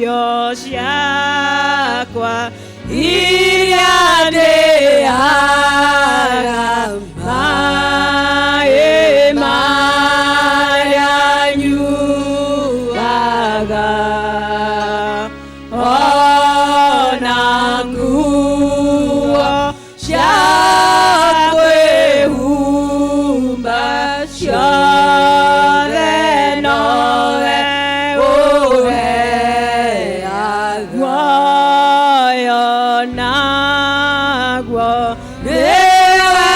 irio ciakwa iria ndĩaga maĩ marĩa nyuaga ona nguo cia kwĩhumba ciothe nowe ũheaga muoyo naguo nĩwe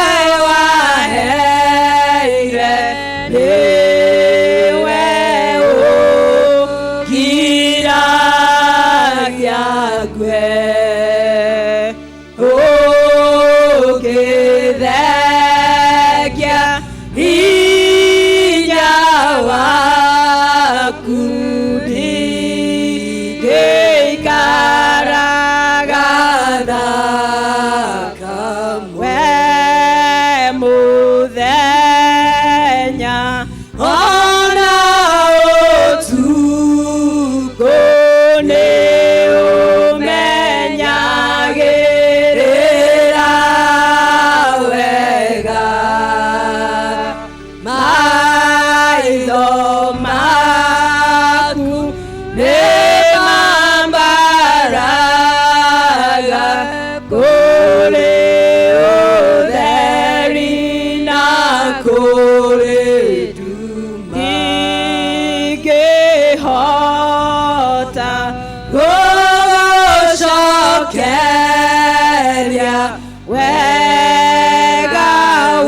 waheire nĩwe ũkiragia ngwe ũgĩthekia hinya waku ndingĩikaraga thaka we mũthenya ona ũtukũ nĩũmenyagĩrĩra wega maitho maku nĩmambaraga kũrĩ ũtheri na kũrĩ nduma ndingĩhota gũcokeria wega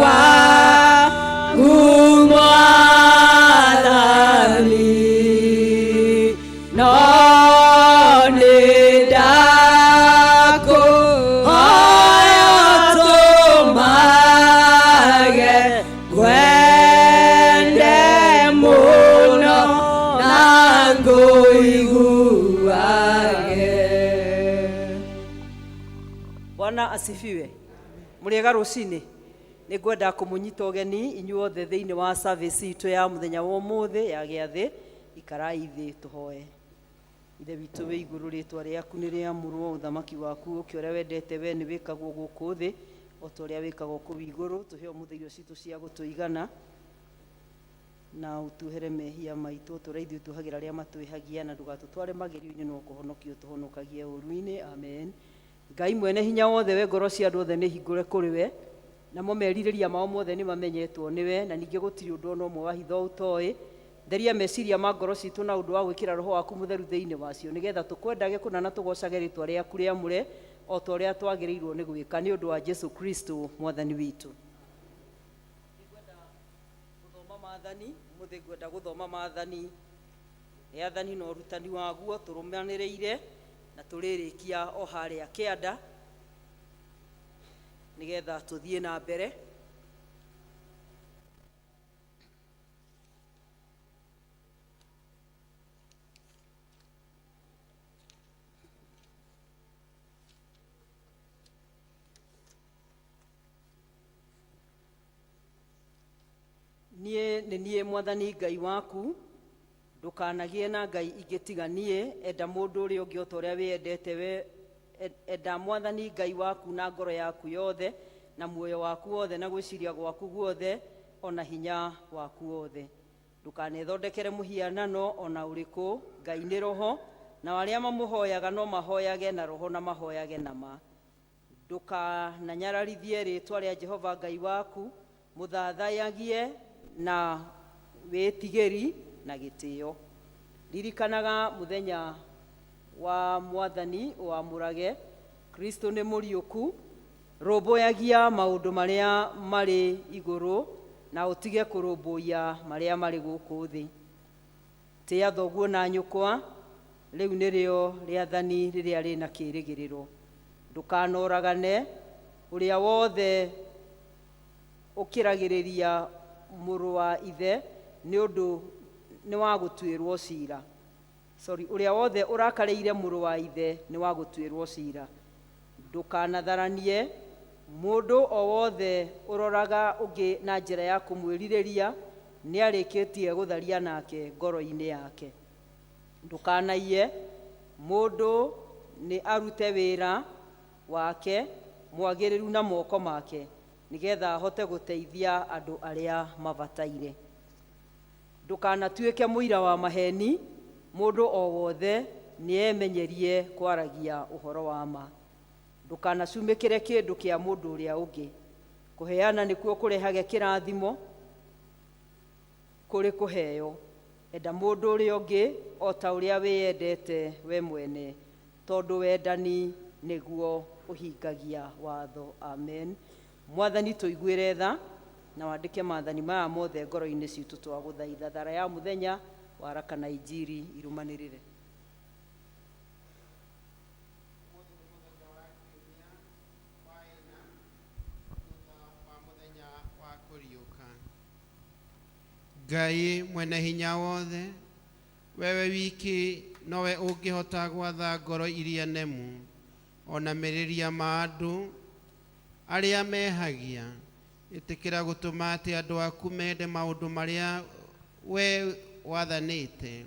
waku Mwathani no nĩndakũhoya ũtũmage ngwende mũno na ngũiguage. Bwana asifiwe. Mũrĩega rũcinĩ. Nĩngwenda kũmũnyita ũgeni inyuothe thĩinĩ wa service itũ ya mũthenya wa ũmũthĩ ya gĩathĩ. Ikarai thĩ tũhoe. Ithe witũ wĩ igũrũ, rĩĩtwa rĩaku nĩ rĩamũrwo, ũthamaki waku ũke, ũrĩa wendete we nĩ wĩkagwo gũkũ thĩ o ta ũrĩa wĩkagwo kũu igũrũ. Tũhe ũmũthĩ irio citũ cia gũtũigana na ũtuhere mehia maitũ tũrĩa ithuĩ tuohagĩra arĩa matwĩhagia, na ndũgatũtware magerio-inĩ no kũhonokia ũtũhonokagie ũũru-inĩ. Amen. Ngai mwene hinya wothe, we ngoro cia andũ othe nĩ hingũre kũrĩ we, namo merirĩria mao mothe nĩ mamenyetwo nĩ we, na ningĩ gũtirĩ ũndũ ona ũmwe wa hitho ũtoĩ. Theria meciria ma ngoro citũ na ũndũ wa gwĩkĩra roho waku mũtheru thĩinĩ wacio, nĩgetha tũkwendage kũna na tũgocage rĩĩtwa rĩaku rĩamũre o ta ũrĩa twagĩrĩirwo nĩ gwĩka, nĩ ũndũ wa Jesu Kristo mwathani witũ. Nĩngwenda gũthoma maathani mũthĩ, ngwenda gũthoma maathani, rĩathani na ũrutani waguo tũrũmanĩrĩire na tũrĩrĩkia o harĩa kĩanda nĩgetha tũthiĩ na mbere. Niĩ nĩ niĩ Mwathani Ngai waku, ndũkanagie na ngai ingĩ tiga niĩ. Enda mũndũ ũrĩa ũngĩ o ta ũrĩa wĩendete we. Enda Mwathani Ngai waku na ngoro yaku yothe na muoyo waku wothe na gwĩciria gwaku guothe ona hinya waku wothe. Ndũkanethondekere mũhianano ona ũrĩkũ. Ngai nĩ roho, na arĩa mamũhoyaga no mahoyage na roho na mahoyage na ma. Ndũkananyararithie rĩĩtwa rĩa Jehova Ngai waku, mũthathayagie na wĩtigĩri na gĩtĩo. Ririkanaga mũthenya wa Mwathani wamũrage. Kristo nĩ mũriũku. Rũmbũyagia maũndũ marĩa marĩ igũrũ na ũtige kũrũmbũiya marĩa marĩ gũkũ thĩ. Tĩa thoguo na nyũkwa, rĩu nĩrĩo rĩathani rĩrĩa rĩna kĩĩrĩgĩrĩro. Ndũkanoragane. Ũrĩa wothe ũkĩragĩrĩria mũrũ wa ithe nĩ ũndũ nĩ wa gũtuĩrwo ciira. Ũrĩa wothe ũrakarĩire mũrũ wa ithe nĩ wa gũtuĩrwo ciira. Ndũkanatharanie. Mũndũ o wothe ũroraga ũngĩ na njĩra ya kũmwĩrirĩria nĩ arĩkĩtie gũtharia nake ngoro-inĩ yake. Ndũkanaiye. Mũndũ nĩ arute wĩra wake mwagĩrĩru na moko make nĩgetha ahote gũteithia andũ arĩa mabataire. Ndũkanatuĩke mũira wa maheni. Mũndũ o wothe nĩemenyerie kwaragia ũhoro wa ma. Ndũkanacumĩkĩre kĩndũ kĩa mũndũ ũrĩa ũngĩ. Kũheana nĩkuo kũrehaga kĩrathimo kũrĩ kũheo. Enda mũndũ ũrĩa ũngĩ o ta ũrĩa wĩyendete we mwene, tondũ wendani nĩguo ũhingagia watho. Amen. Mwathani tũiguĩre tha na wandĩke maathani maya mothe ngoro-inĩ citũ twagũthaitha. Thara ya mũthenya waraka na injiri irumanĩrĩre. Ngai mwene hinya wothe, wewe wiki nowe ũngĩhota gwatha ngoro iria nemu ona mereria ma andũ arĩa mehagia. Ĩtĩkĩra gũtũma atĩ andũ aku mende maũndũ marĩa we wathanĩte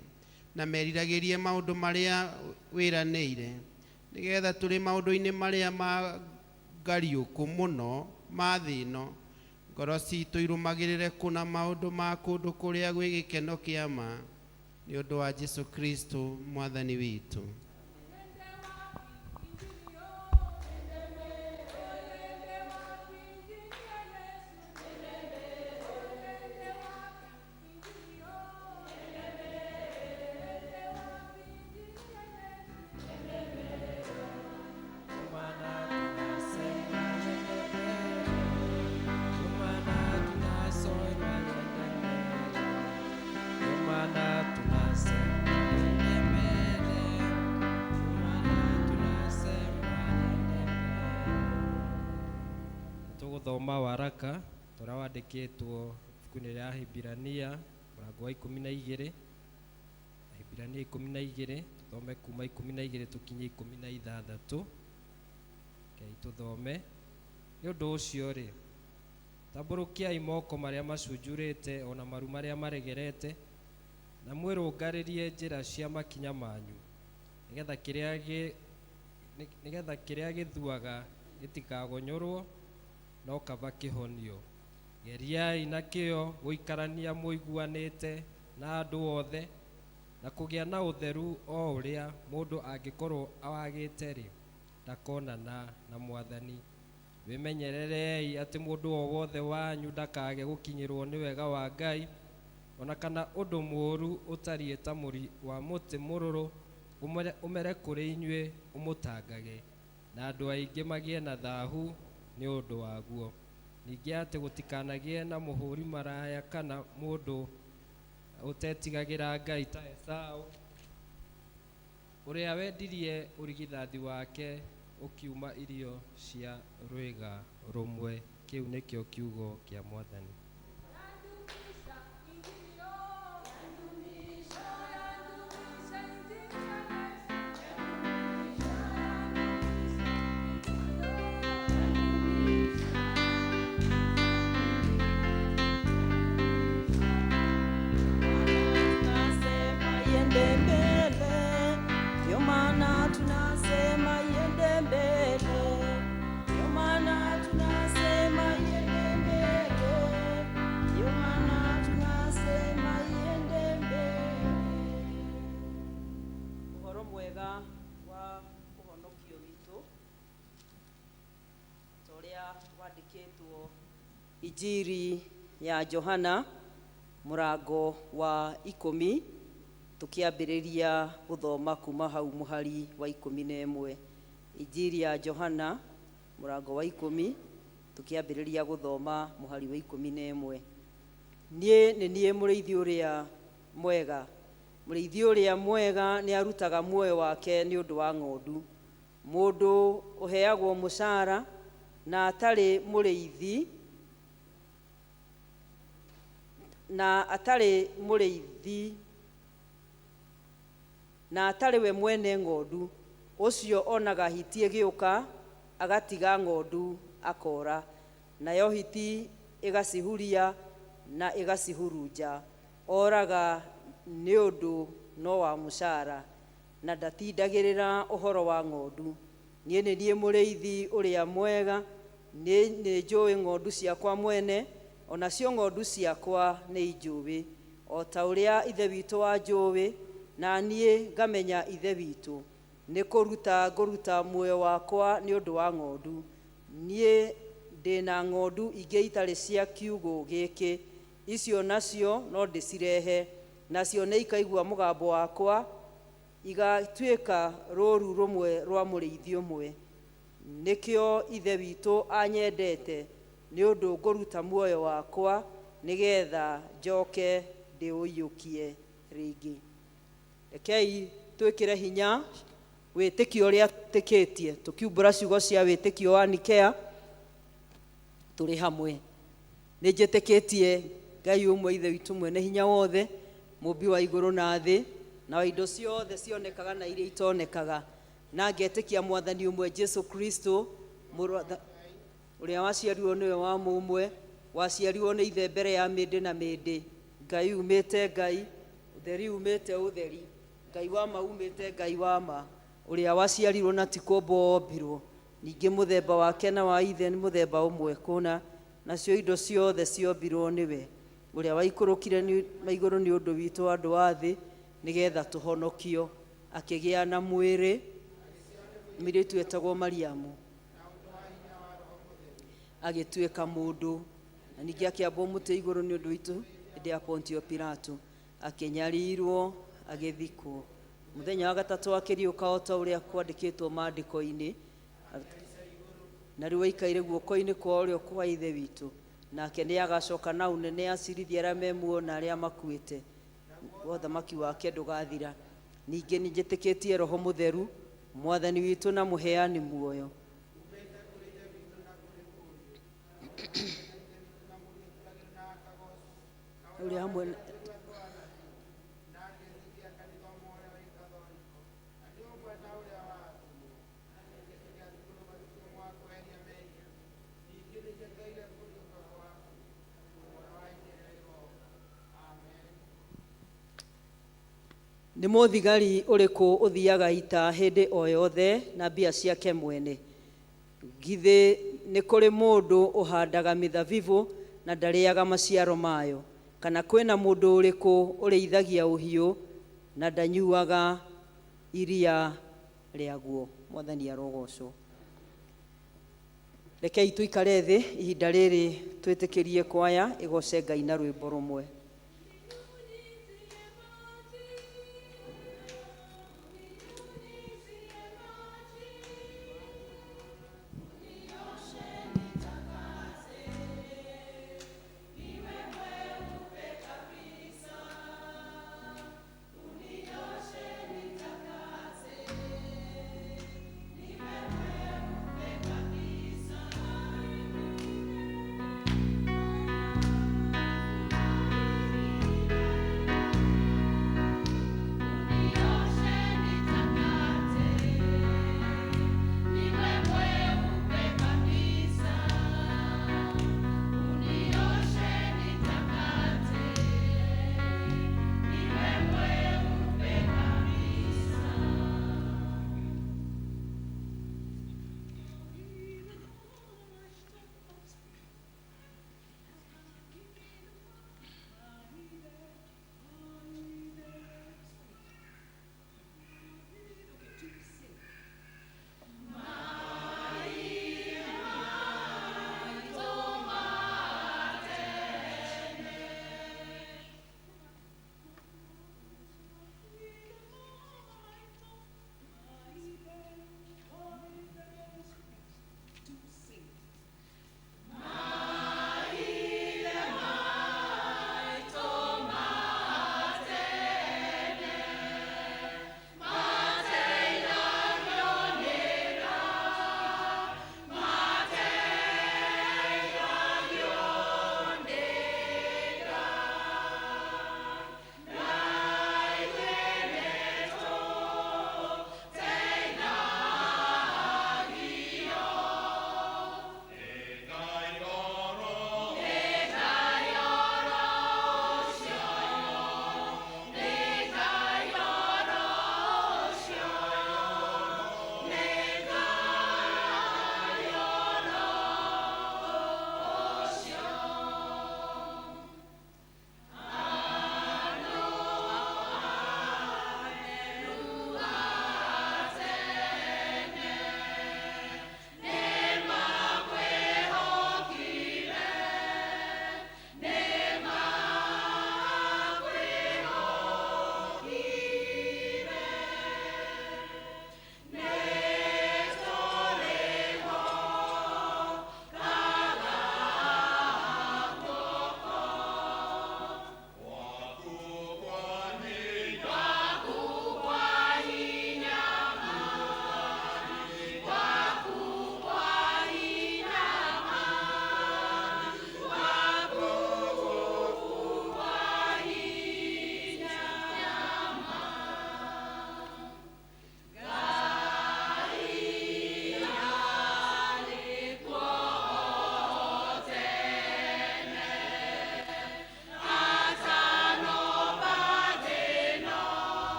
na meriragĩrie maũndũ marĩa wĩranĩire, nĩgetha tũrĩ maũndũ-inĩ marĩa magariũku mũno ma thĩ ĩno, ngoro citũ irũmagĩrĩre kũna maũndũ ma kũndũ kũrĩa gwĩ gĩkeno kĩa ma, nĩ ũndũ wa Jesũ Kristo mwathani witũ. Thoma waraka ũrĩa wandĩkĩtwo ibuku-inĩ rĩa Ahibirania mũrango wa 12. Ahibirania 12 tũthome kuma 12 tũkinye 16. Tũthome. Nĩ ũndũ ũcio rĩ, tambũrũkiai moko marĩa macunjurĩte ona maru marĩa maregerete, na mwĩrũngarĩrie njĩra cia makinya manyu, nĩgetha kĩrĩa gĩthuaga gĩtikagonyũrwo no kaba kĩhonio. Geriai na kĩo gũikarania mũiguanĩte na andũ othe na kũgĩa na ũtheru o ũrĩa mũndũ angĩkorwo awagĩte rĩ, ndakonana na Mwathani. Wĩmenyererei atĩ mũndũ o wothe wanyu ndakage gũkinyĩrwo nĩ wega wa Ngai, ona kana ũndũ mũũru ũtariĩ ta mũri wa mũtĩ mũrũrũ ũmere kũrĩ inyuĩ ũmũtangage, na andũ aingĩ magĩe na thaahu nĩ ũndũ waguo. Ningĩ atĩ gũtikanagĩe na mũhũri maraya kana mũndũ ũtetigagĩra Ngai ta Esaũ, ũrĩa wendirie ũrigithathi wake ũkiuma irio cia rwĩga rũmwe. Kĩu nĩkĩo kiugo kĩa Mwathani. Injiri ya Johana mũrango wa 10 tukiambĩrĩria gũthoma kuma hau mũhari wa 11. Injiri ya Johana mũrango wa 10 tukiambĩrĩria gũthoma mũhari wa 11. Niĩ nĩ niĩ mũrĩithi ũrĩa mwega. Mũrĩithi ũrĩa mwega nĩ arutaga muoyo wake nĩ ũndũ wa ng'ondu. Mũndũ ũheagwo mũcara na atarĩ mũrĩithi na atarĩ we mwene ng'ondu, ũcio onaga hiti ĩgĩũka agatiga ng'ondu akora, nayo hiti ĩgacihuria na ĩgacihurunja. Oraga nĩ ũndũ no wa mũcara, na ndatindagĩrĩra ũhoro wa ng'ondu. Niĩ nĩ niĩ mũrĩithi ũrĩa mwega, nĩ njũĩ ng'ondu ciakwa mwene, onacio ng'ondu ciakwa nĩ injũĩ, o ta ũrĩa ithe witũ wanjũĩ, na niĩ ngamenya ithe witũ. Nĩ kũruta ngũruta muoyo wakwa nĩ ũndũ wa ng'ondu. Niĩ ndĩna ng'ondu ingĩ itarĩ cia kiugũ gĩkĩ, icio nacio no ndĩcirehe, nacio nĩ ikaigua mũgambo wakwa, igatuĩka rũũru rũmwe rwa mũrĩithi ũmwe. Nĩkĩo ithe witũ anyendete, nĩ ũndũ ngũruta muoyo wakwa nĩgetha njoke ndĩũiyũkie rĩngĩ. Rekei twĩkĩre hinya wĩtĩkio ũrĩa tũtĩkĩtie, tũkiumbũra ciugo cia wĩtĩkio wa Nikea tũrĩ hamwe. Nĩ njĩtĩkĩtie Ngai ũmwe ithe witũ mwene hinya wothe, mũmbi wa igũrũ na thĩ, na wa indo ciothe cionekaga na iria itonekaga, na ngetĩkia mwathani ũmwe Jesu Kristo, ũrĩa waciarirwo nĩwe wa mũmwe, waciarirwo nĩ ithe mbere ya mĩndĩ na mĩndĩ, Ngai umĩte Ngai, ũtheri umĩte ũtheri, Ngai wa ma umĩte Ngai wa ma, ũrĩa waciarirwo na ti kũmbwo ombirwo, ningĩ mũthemba wake na wa ithe nĩ mũthemba ũmwe kũna, nacio indo ciothe ciombirwo nĩwe, ũrĩa waikũrũkire maigũrũ nĩ ũndũ witũ andũ a thĩ, nĩgetha tũhonokio, akĩgĩa na mwĩrĩ, mũirĩtu etagwo Mariamu, agĩtuĩka mũndũ, na ningĩ akĩambwo mũtĩ igũrũ nĩ ũndũ witũ hĩndĩ ya Pontio Pilato, akĩnyarirwo, agĩthikwo. Mũthenya wa gatatũ akĩriũka o ta ũrĩa kwandĩkĩtwo maandĩko-inĩ, na rĩu aikaire guoko-inĩ kwa ũrĩo kwa ithe witũ, nake nĩ agacoka na ũnene acirithie arĩa me muoyo na arĩa makuĩte, ũthamaki wake ndũgathira. Ningĩ nĩ njĩtĩkĩtie Roho Mũtheru, mwathani witũ na mũheani muoyo, ũrĩa hamwe nĩ mũthigari ũrĩkũ ũthiaga ita hĩndĩ o yothe na mbia ciake mwene? Githĩ nĩ kũrĩ mũndũ ũhandaga mĩthabibũ na ndarĩaga maciaro mayo? Kana kwĩna mũndũ ũrĩkũ ũrĩithagia ũhiũ na ndanyuaga iria rĩaguo? Mwathani arogocwo. Rekei tũikare thĩ ihinda rĩrĩ twĩtĩkĩrie kwaya ĩgoce Ngai na rwĩmbo rũmwe.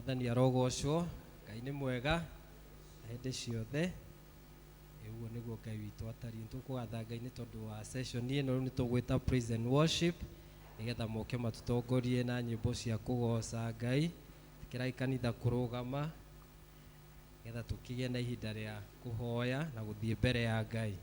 Mwathani arogocwo. Ngai nĩ mwega hĩndĩ ciothe. Ũguo nĩguo Ngai witũ atariĩ. Tũkũgatha Ngai nĩ tondũ wa session ĩno nĩ tũgwĩta praise and worship, nĩgetha moke matũtongorie na nyĩmbo cia kũgoca Ngai. Tĩkĩrai kanitha kũrũgama, nĩgetha tũkĩgĩe na ihinda rĩa kũhoya na gũthiĩ mbere ya Ngai.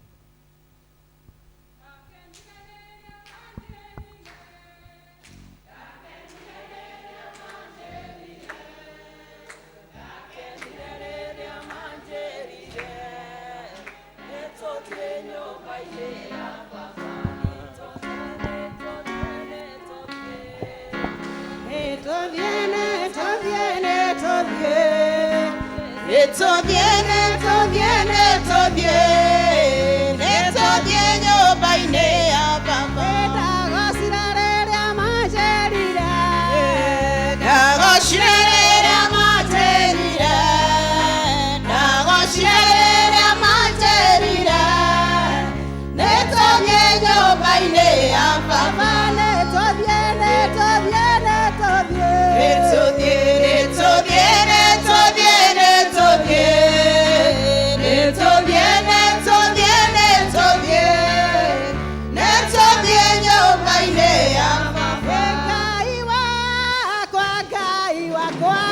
Kwa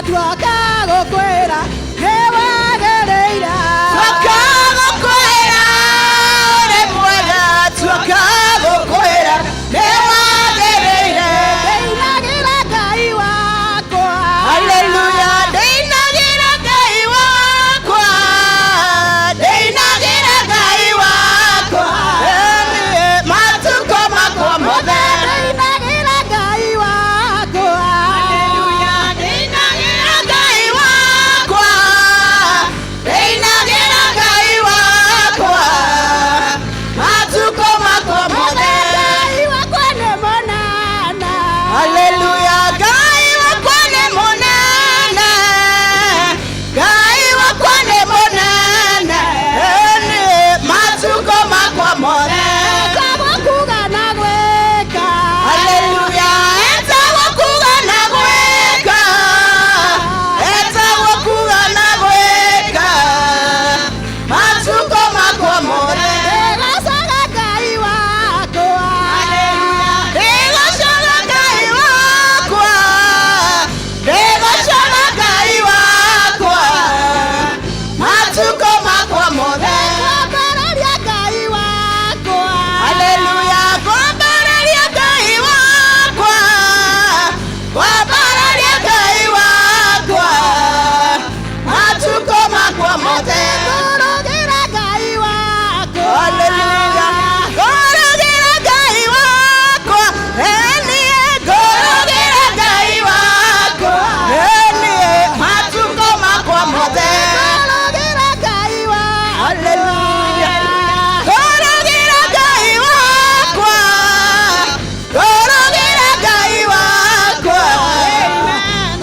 twakagukwira niwagereire twakagukwira uri mwega twakagukwira niwagereire ndĩinagĩra Ngai wakwa haleluya ndĩinagĩra Ngai wakwa ndĩinagĩra Ngai wakwa matukũ makwa mothe ndĩinagĩra Ngai wakwa haleluya ndĩinagĩra Ngai wakwa ndĩinagĩra Ngai wakwa matukũ makwa mothe Ngai wakwa nĩ mũnene haleluya Ngai wakwa nĩ mũnene Ngai wakwa nĩ mũnene matukũ makwa mothe etagwo kuga na gwĩka haleluya etagwo kuga na gwĩka etagwo kuga na gwĩka matukũ makwa mothe ndĩgocaga Ngai wakwa ndĩgocaga Ngai wakwa ndĩgocaga Ngai wakwa matukũ makwa mothe ngombereria Ngai wakwa haleluya ngombereria Ngai wakwa ngombereria Ngai wakwa matukũ makwa mothe ngũrũgĩra Ngai wakwa haleluya ngorogera Ngai wakwa niĩ ngorogera Ngai wakwa niĩ matukũ makwa mothe ngũrũgĩra Ngai wakwa haleluya ngorogera Ngai wakwa ngorogera Ngai wakwa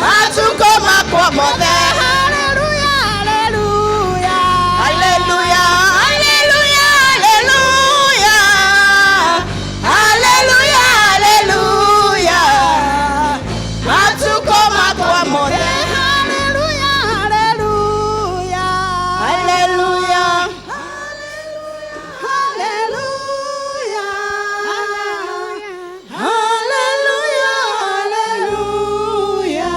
matukũ makwa mothe haleluya haleluya haleluya haleluya haleluya haleluya haleluya matukũ makwa mothe haleluya haleluya haleluya haleluya haleluya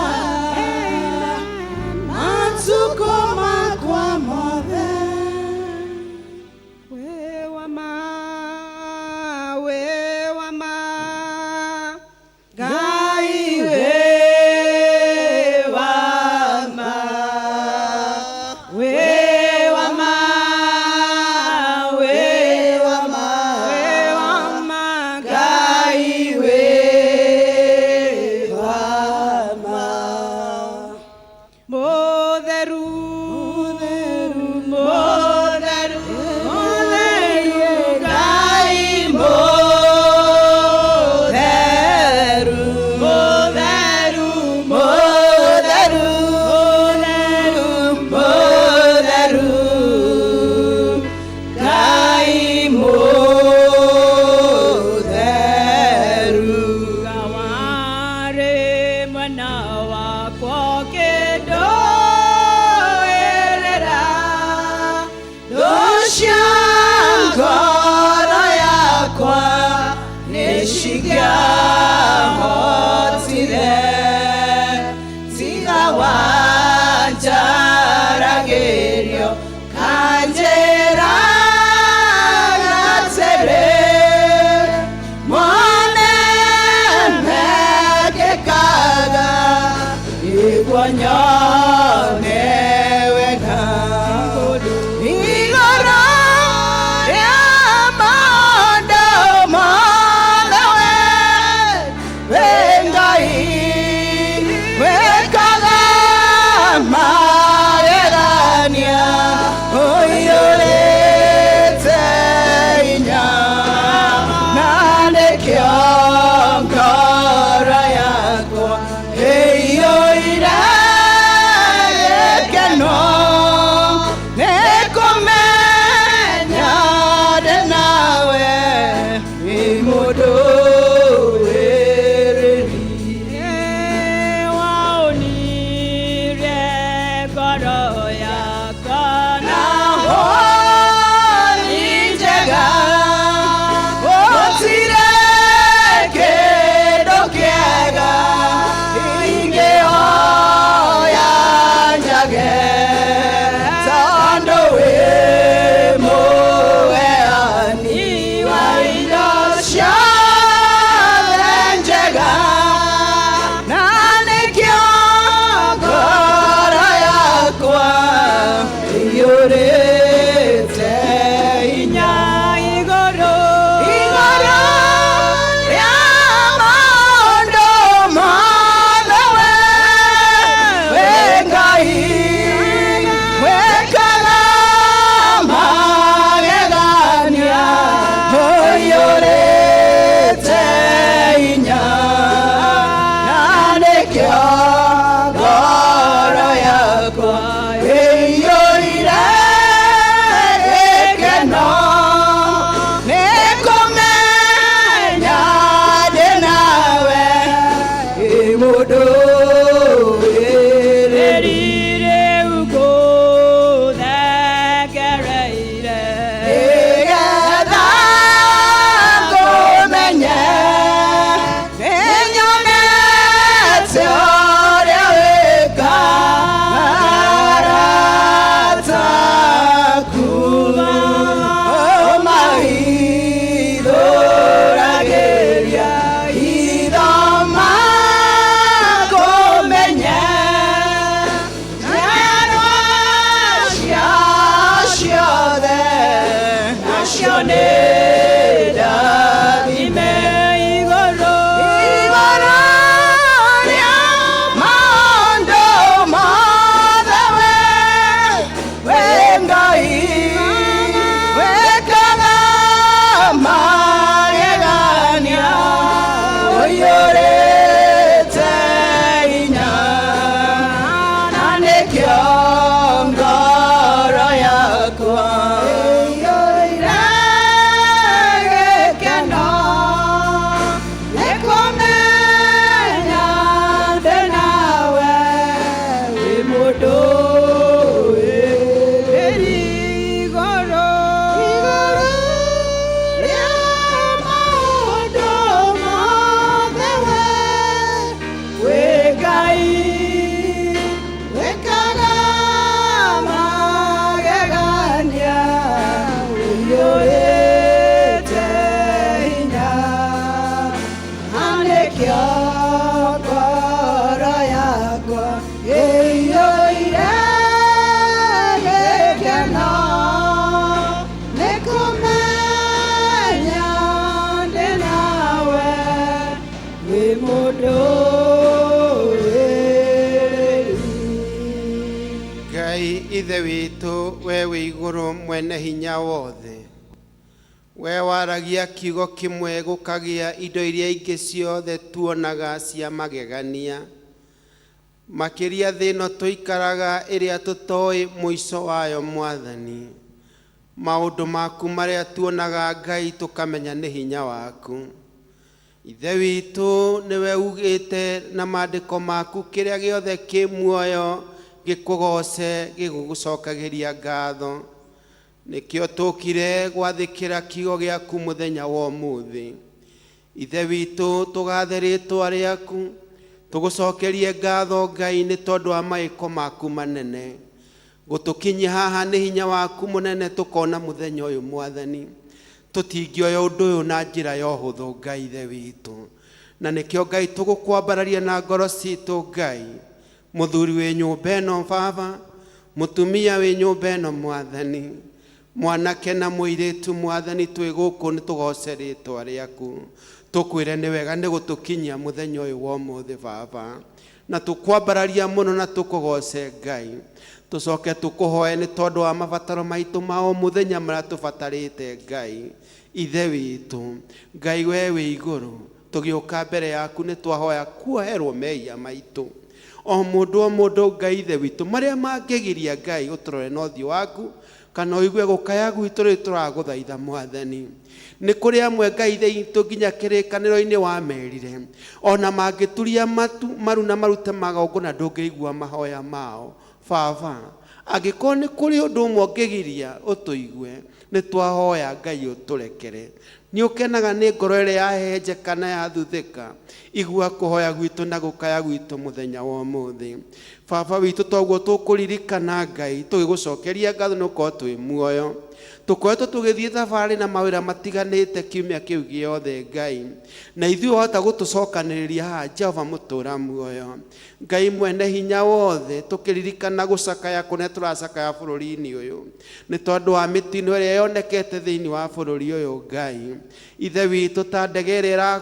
matukũ makwa mothe wewa ma Ngai wewa ma wewa ma wewa ma Ngai wewa ma Motheru motheru Ngai motheru motheru motheru motheru Ngai motheru Gaware mwana wakwa ũkĩndũĩrĩra Lucia ngoro yakwa nĩcingĩahotire tiga wanjaragĩrio kanjĩraga atĩrĩ mone mekĩkaga igua nyone wega igũrũ rĩa maũndũ mothe we Ngai wĩkaga magegania ũiyũrĩte hinya na nĩkĩo ngoro yakwa ĩiyũire nekio ngoro yakwa ĩiyũire gĩkeno nĩkũmenya ndĩ nawe ĩ mũndũ Ithe witũ we wĩ igũrũ mwene hinya wothe, we waragia kiugo kĩmwe gũkagĩa indo iria ingĩ ciothe tuonaga cia magegania, makĩria thĩ ĩno tũikaraga ĩrĩa tũtoĩ mũico wayo Mwathani. Maũndũ maku marĩa tuonaga Ngai tũkamenya nĩ hinya waku. Ithe witũ nĩwe ugĩte na maandĩko maku kĩrĩa gĩothe kĩ muoyo gĩkũgoce gĩgũgũcokagĩria ngatho. Nĩkĩo tũkire gwathĩkĩra kiugo gĩaku mũthenya wa ũmũthĩ. Ithe witũ tũgathe rĩĩtwa rĩaku, tũgũcokerie ngatho Ngai nĩ tondũ wa mawĩko maku manene. Gũtũkinyia haha nĩ hinya waku mũnene tũkona mũthenya ũyũ Mwathani. Tũtingĩoya ũndũ ũyũ na njĩra ya ũhũthũ Ngai ithe witũ. Na nĩkĩo Ngai tũgũkwambararia na ngoro citũ Ngai. Mũthuri wĩ nyũmba ĩno Baba, mũtumia wĩ nyũmba ĩno Mwathani, mwanake na mũirĩtu Mwathani, twĩ gũkũ nĩ tũgoce rĩĩtwa rĩaku. Tũkwĩre nĩ wega nĩ gũtũkinyia mũthenya ũyũ wa ũmũthĩ Baba, na tũkwambararia mũno na tũkũgoce Ngai. Tũcoke tũkũhoe nĩ tondũ wa mabataro maitũ ma o mũthenya marĩa tũbatarĩte Ngai. Ithe witũ Ngai we wĩ igũrũ, tũgĩũka mbere yaku nĩ twahoya kuoherwo mehia maitũ. O mũndũ Ngai ithe witũ marĩa mangĩgiria Ngai ũtũrore na ũthiũ waku, kana ũigue gũkaya gwitũ rĩu tũragũthaitha Mwathani. Nĩ kũrĩ amwe Ngai ithe witũ nginya kĩrĩkanĩro-inĩ wamerire, ona mangĩturia maru na marute magongona ndũngĩigua mahoya mao. Baba, angĩkorwo nĩ kũrĩ ũndũ ũmwe ũngĩgiria ũtũigue, nĩ twahoya Ngai ũtũrekere. Nĩ ũkenaga nĩ ngoro ĩrĩa yahehenjeka na yathuthĩka, igua kũhoya gwitũ na gũkaya gwitũ mũthenya wa ũmũthĩ. Baba witũ toguo tũkũririkana Ngai, tũgĩgũcokeria ngatho nĩ gũkorwo twĩ muoyo. Tũkoretwo tũgĩthiĩ thabarĩ na mawĩra matiganĩte kiumia kĩu gĩothe Ngai, na ithuĩ wahota gũtũcokanĩrĩria haha Jehova mũtũũra muoyo. Ngai mwene hinya wothe, tũkĩririkana gũcakaya kũrĩa tũracakaya bũrũri-inĩ ũyũ, nĩ tondũ wa mĩtino ĩrĩa yonekete thĩinĩ wa bũrũri ũyũ Ngai. Ithe witũ ta ndege ĩrĩa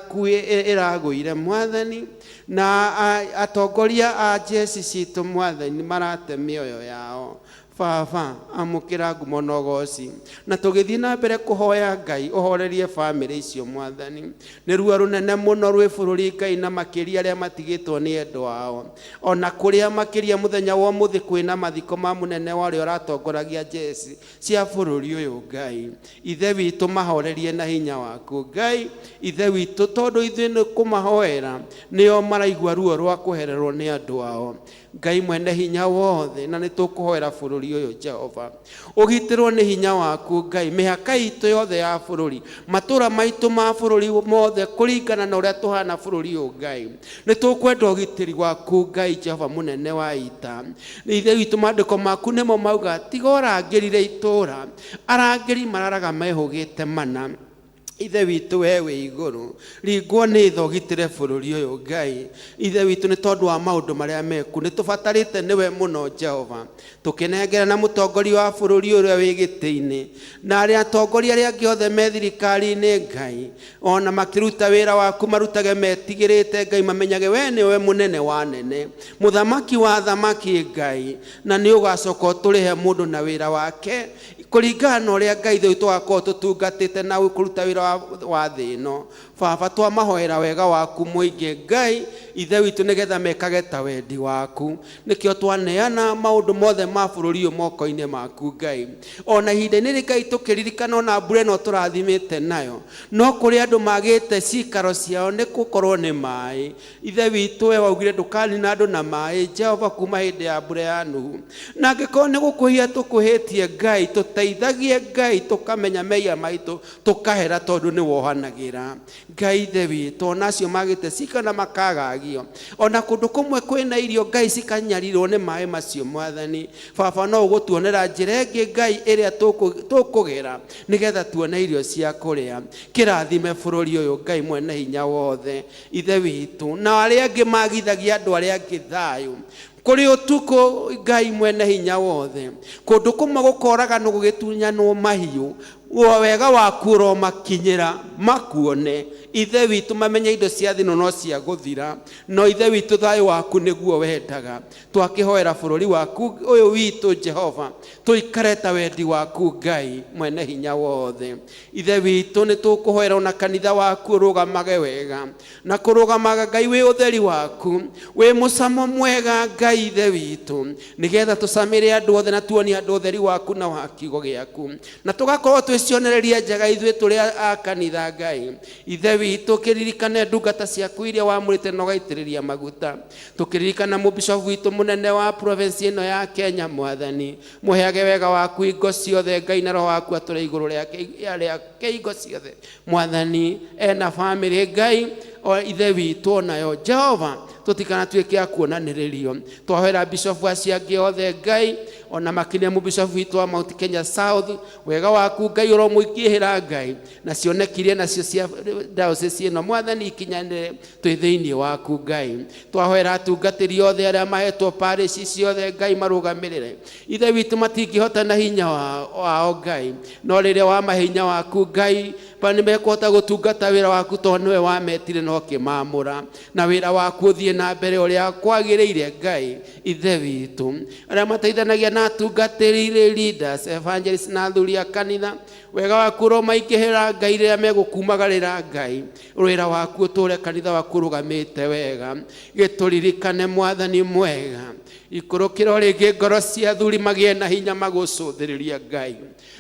ĩragũire Mwathani, na atongoria a njeci citũ Mwathani marate mĩoyo yao. Baba amukira ngumo na ũgooci na tũgĩthiĩ na mbere kũhoya Ngai ũhorerie bamĩrĩ icio Mwathani nĩ ruo rũnene mũno rwĩ bũrũri Ngai na makĩria arĩa matigĩtwo nĩ endwa ao ona kũrĩa makĩria mũthenya wa ũmũthĩ kwĩna mathiko ma mũnene wa ũrĩa ũratongoragia njeci cia bũrũri ũyũ Ngai ithe witũ mahorerie na hinya waku Ngai ithe witũ tondũ ithuĩ nĩ kũmahoera nĩo maraigua ruo rwa kũhererwo nĩ andũ ao Ngai mwene hinya wothe na nĩtũkũhoera bũrũri ũyũ Jehova ũgitĩrwo nĩ hinya waku Ngai mĩhaka itũ yothe ya bũrũri matũra maitũ ma bũrũri mothe kũringana na ũrĩa tũhana bũrũri ũyũ Ngai nĩtũkwenda ũgitĩri waku Ngai Jehova mũnene wa ita ithe witũ maandĩko maku nĩmo mauga tiga ũrangĩrire itũra arangĩri mararaga mehũgĩte mana ithe witũ we wĩ igũrũ ringwo nĩ tha ũgitĩre bũrũri ũyũ Ngai ithe witũ nĩ tondũ wa maũndũ marĩa meku nĩtũbatarĩte nĩwe mũno Jehova tũkĩnengera na mũtongoria wa bũrũri ũrĩa wĩ gĩtĩ-inĩ na arĩa atongoria arĩa angĩ othe me thirikari-inĩ Ngai ona makĩruta wĩra waku marutage metigĩrĩte Ngai mamenyage we nĩwe mũnene wa nene mũthamaki wa thamaki Ngai na nĩ ũgacoka ũtũrĩhe mũndũ na wĩra wake kũringana na ũrĩa Ngai thĩ tũgakorwo tũtungatĩte na kũruta wĩra wa thĩ ĩno Baba twamahoera wega waku mũingĩ Ngai ithe witũ nĩgetha mekage ta wendi waku nĩkĩo twaneana maũndũ mothe ma bũrũri ũyũ moko-inĩ maku Ngai ona ihinda-inĩ rĩrĩ Ngai tũkĩririkana ona mbura ĩno tũrathimĩte nayo no kũrĩ andũ magĩte cikaro ciao nĩ gũkorwo nĩ maĩ ithe witũ we waugire ndũkanina andũ na maĩ Jehova kuma hĩndĩ ya mbura ya Nuhu na angĩkorwo nĩ gũkũhia tũkũhĩtie Ngai tũteithagie Ngai tũkamenya mehia maitũ tũkahera tondũ nĩ wohanagĩra Ngai ithe witũ ona acio magĩte cikana makagagio ona kũndũ kũmwe kwĩna irio Ngai cikanyarirwo nĩ maĩ macio Mwathani Baba no ũgũtuonera njĩra ĩngĩ Ngai ĩrĩa tũkũgera nĩgetha tuone irio cia kũrĩa kĩrathime bũrũri ũyũ Ngai mwene hinya wothe ithe witũ na arĩa angĩ magithagia andũ arĩa angĩ thayũ kũrĩ ũtukũ Ngai mwene hinya wothe kũndũ kũmwe gũkoragano gũgĩtunyanwo mahiũ wega waku ũromakinyĩra makuone ithe witũ mamenye indo cia thĩ no cia gũthira no ithe witũ thayũ waku nĩguo wendaga twakĩhoera bũrũri waku ũyũ witũ Jehova tũikare ta wendi waku Ngai mwene hinya wothe ithe witũ nĩtũkũhoera ona kanitha waku ũrũgamage wega na kũrũgamaga Ngai wĩ ũtheri waku wĩ mũcamo mwega Ngai ithe witũ nĩgetha tũcamĩre andũ othe na tuonie andũ ũtheri waku na wa kiugo gĩaku na tũgakorwo twĩcionereria njega ithuĩ tũrĩ a kanitha Ngai ithe witũ kĩririkane ndungata ciaku iria wamũrĩte na ũgaitĩrĩria maguta tũkĩririkana mũbishofu witũ mũnene wa province ĩno ya Kenya Mwathani mũheage wega waku ingo ciothe Ngai na roho waku atũre igũrũ rĩake ingo ciothe Mwathani ena family Ngai o ithe witũ onayo Jehova tũtikana tuĩke a kuonanĩrĩrio twahoera bishofu acio angĩ othe Ngai ona makinya mũbishofu witũ wa Mount Kenya South wega waku Ngai ũromũingĩhĩra Ngai na cionekirie nacio cia diocese ĩno Mwathani ikinyanĩre twĩ thĩinĩ waku Ngai twahoera atungatĩri othe arĩa mahetwo parish ciothe Ngai marũgamĩrĩre ithe witũ matingĩhota na hinya wao Ngai no rĩrĩa wa mahinya waku Ngai pani mekũhota gũtungata wĩra waku tondũ nĩwe wametire no kĩmamũra na wĩra waku ũthiĩ na mbere ũrĩa kwagĩrĩire Ngai ithe witũ arĩa mateithanagia na atungatĩri leaders evangelists na athuri a kanitha wega waku ũromaingĩhĩra Ngai rĩrĩa megũkumagarĩra Ngai wĩra waku ũtũre kanitha waku ũrũgamĩte wega gĩtũririkane Mwathani mwega ikũrũkĩra rĩngĩ ngoro cia athuri magĩe na hinya magũcũthĩrĩria Ngai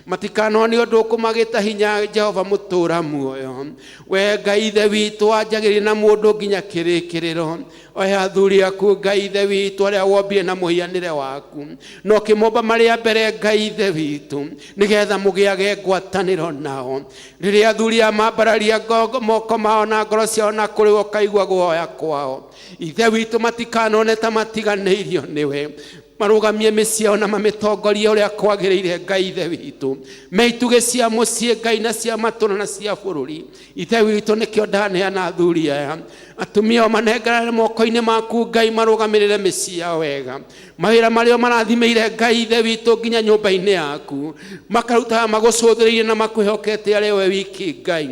matikanone ũndũ ũkũmagĩta hinya Jehova mũtũra muoyo we Ngai ithe witũ wanjagĩrĩria na mũndũ nginya kĩrĩkĩrĩro oya athuri aku Ngai ithe witũ arĩa wombire na mũhianĩre waku no kĩmomba marĩa mbere Ngai ithe witũ nĩgetha mũgĩage ngwatanĩro nao rĩrĩa athuri mambararia moko mao na ngoro ciao na kũrĩ ũkaigua guoya kwao ithe witũ matikanone ta matiganĩirio nĩwe marũgamie mĩciĩ na mamĩtongorie ũrĩa kwagĩrĩire Ngai ithe witũ meitugĩ cia mũciĩ Ngai na cia matũra na cia bũrũri ithe witũ nĩkĩo ndaneana athuri aya atumia manengerane moko-inĩ maku Ngai marũgamĩrĩre mĩciĩ yao wega mawĩra marĩa marathimĩire Ngai ithe witũ nginya nyũmba-inĩ yaku makaruta magũcũthĩrĩire na makwĩhokete arĩ we wiki Ngai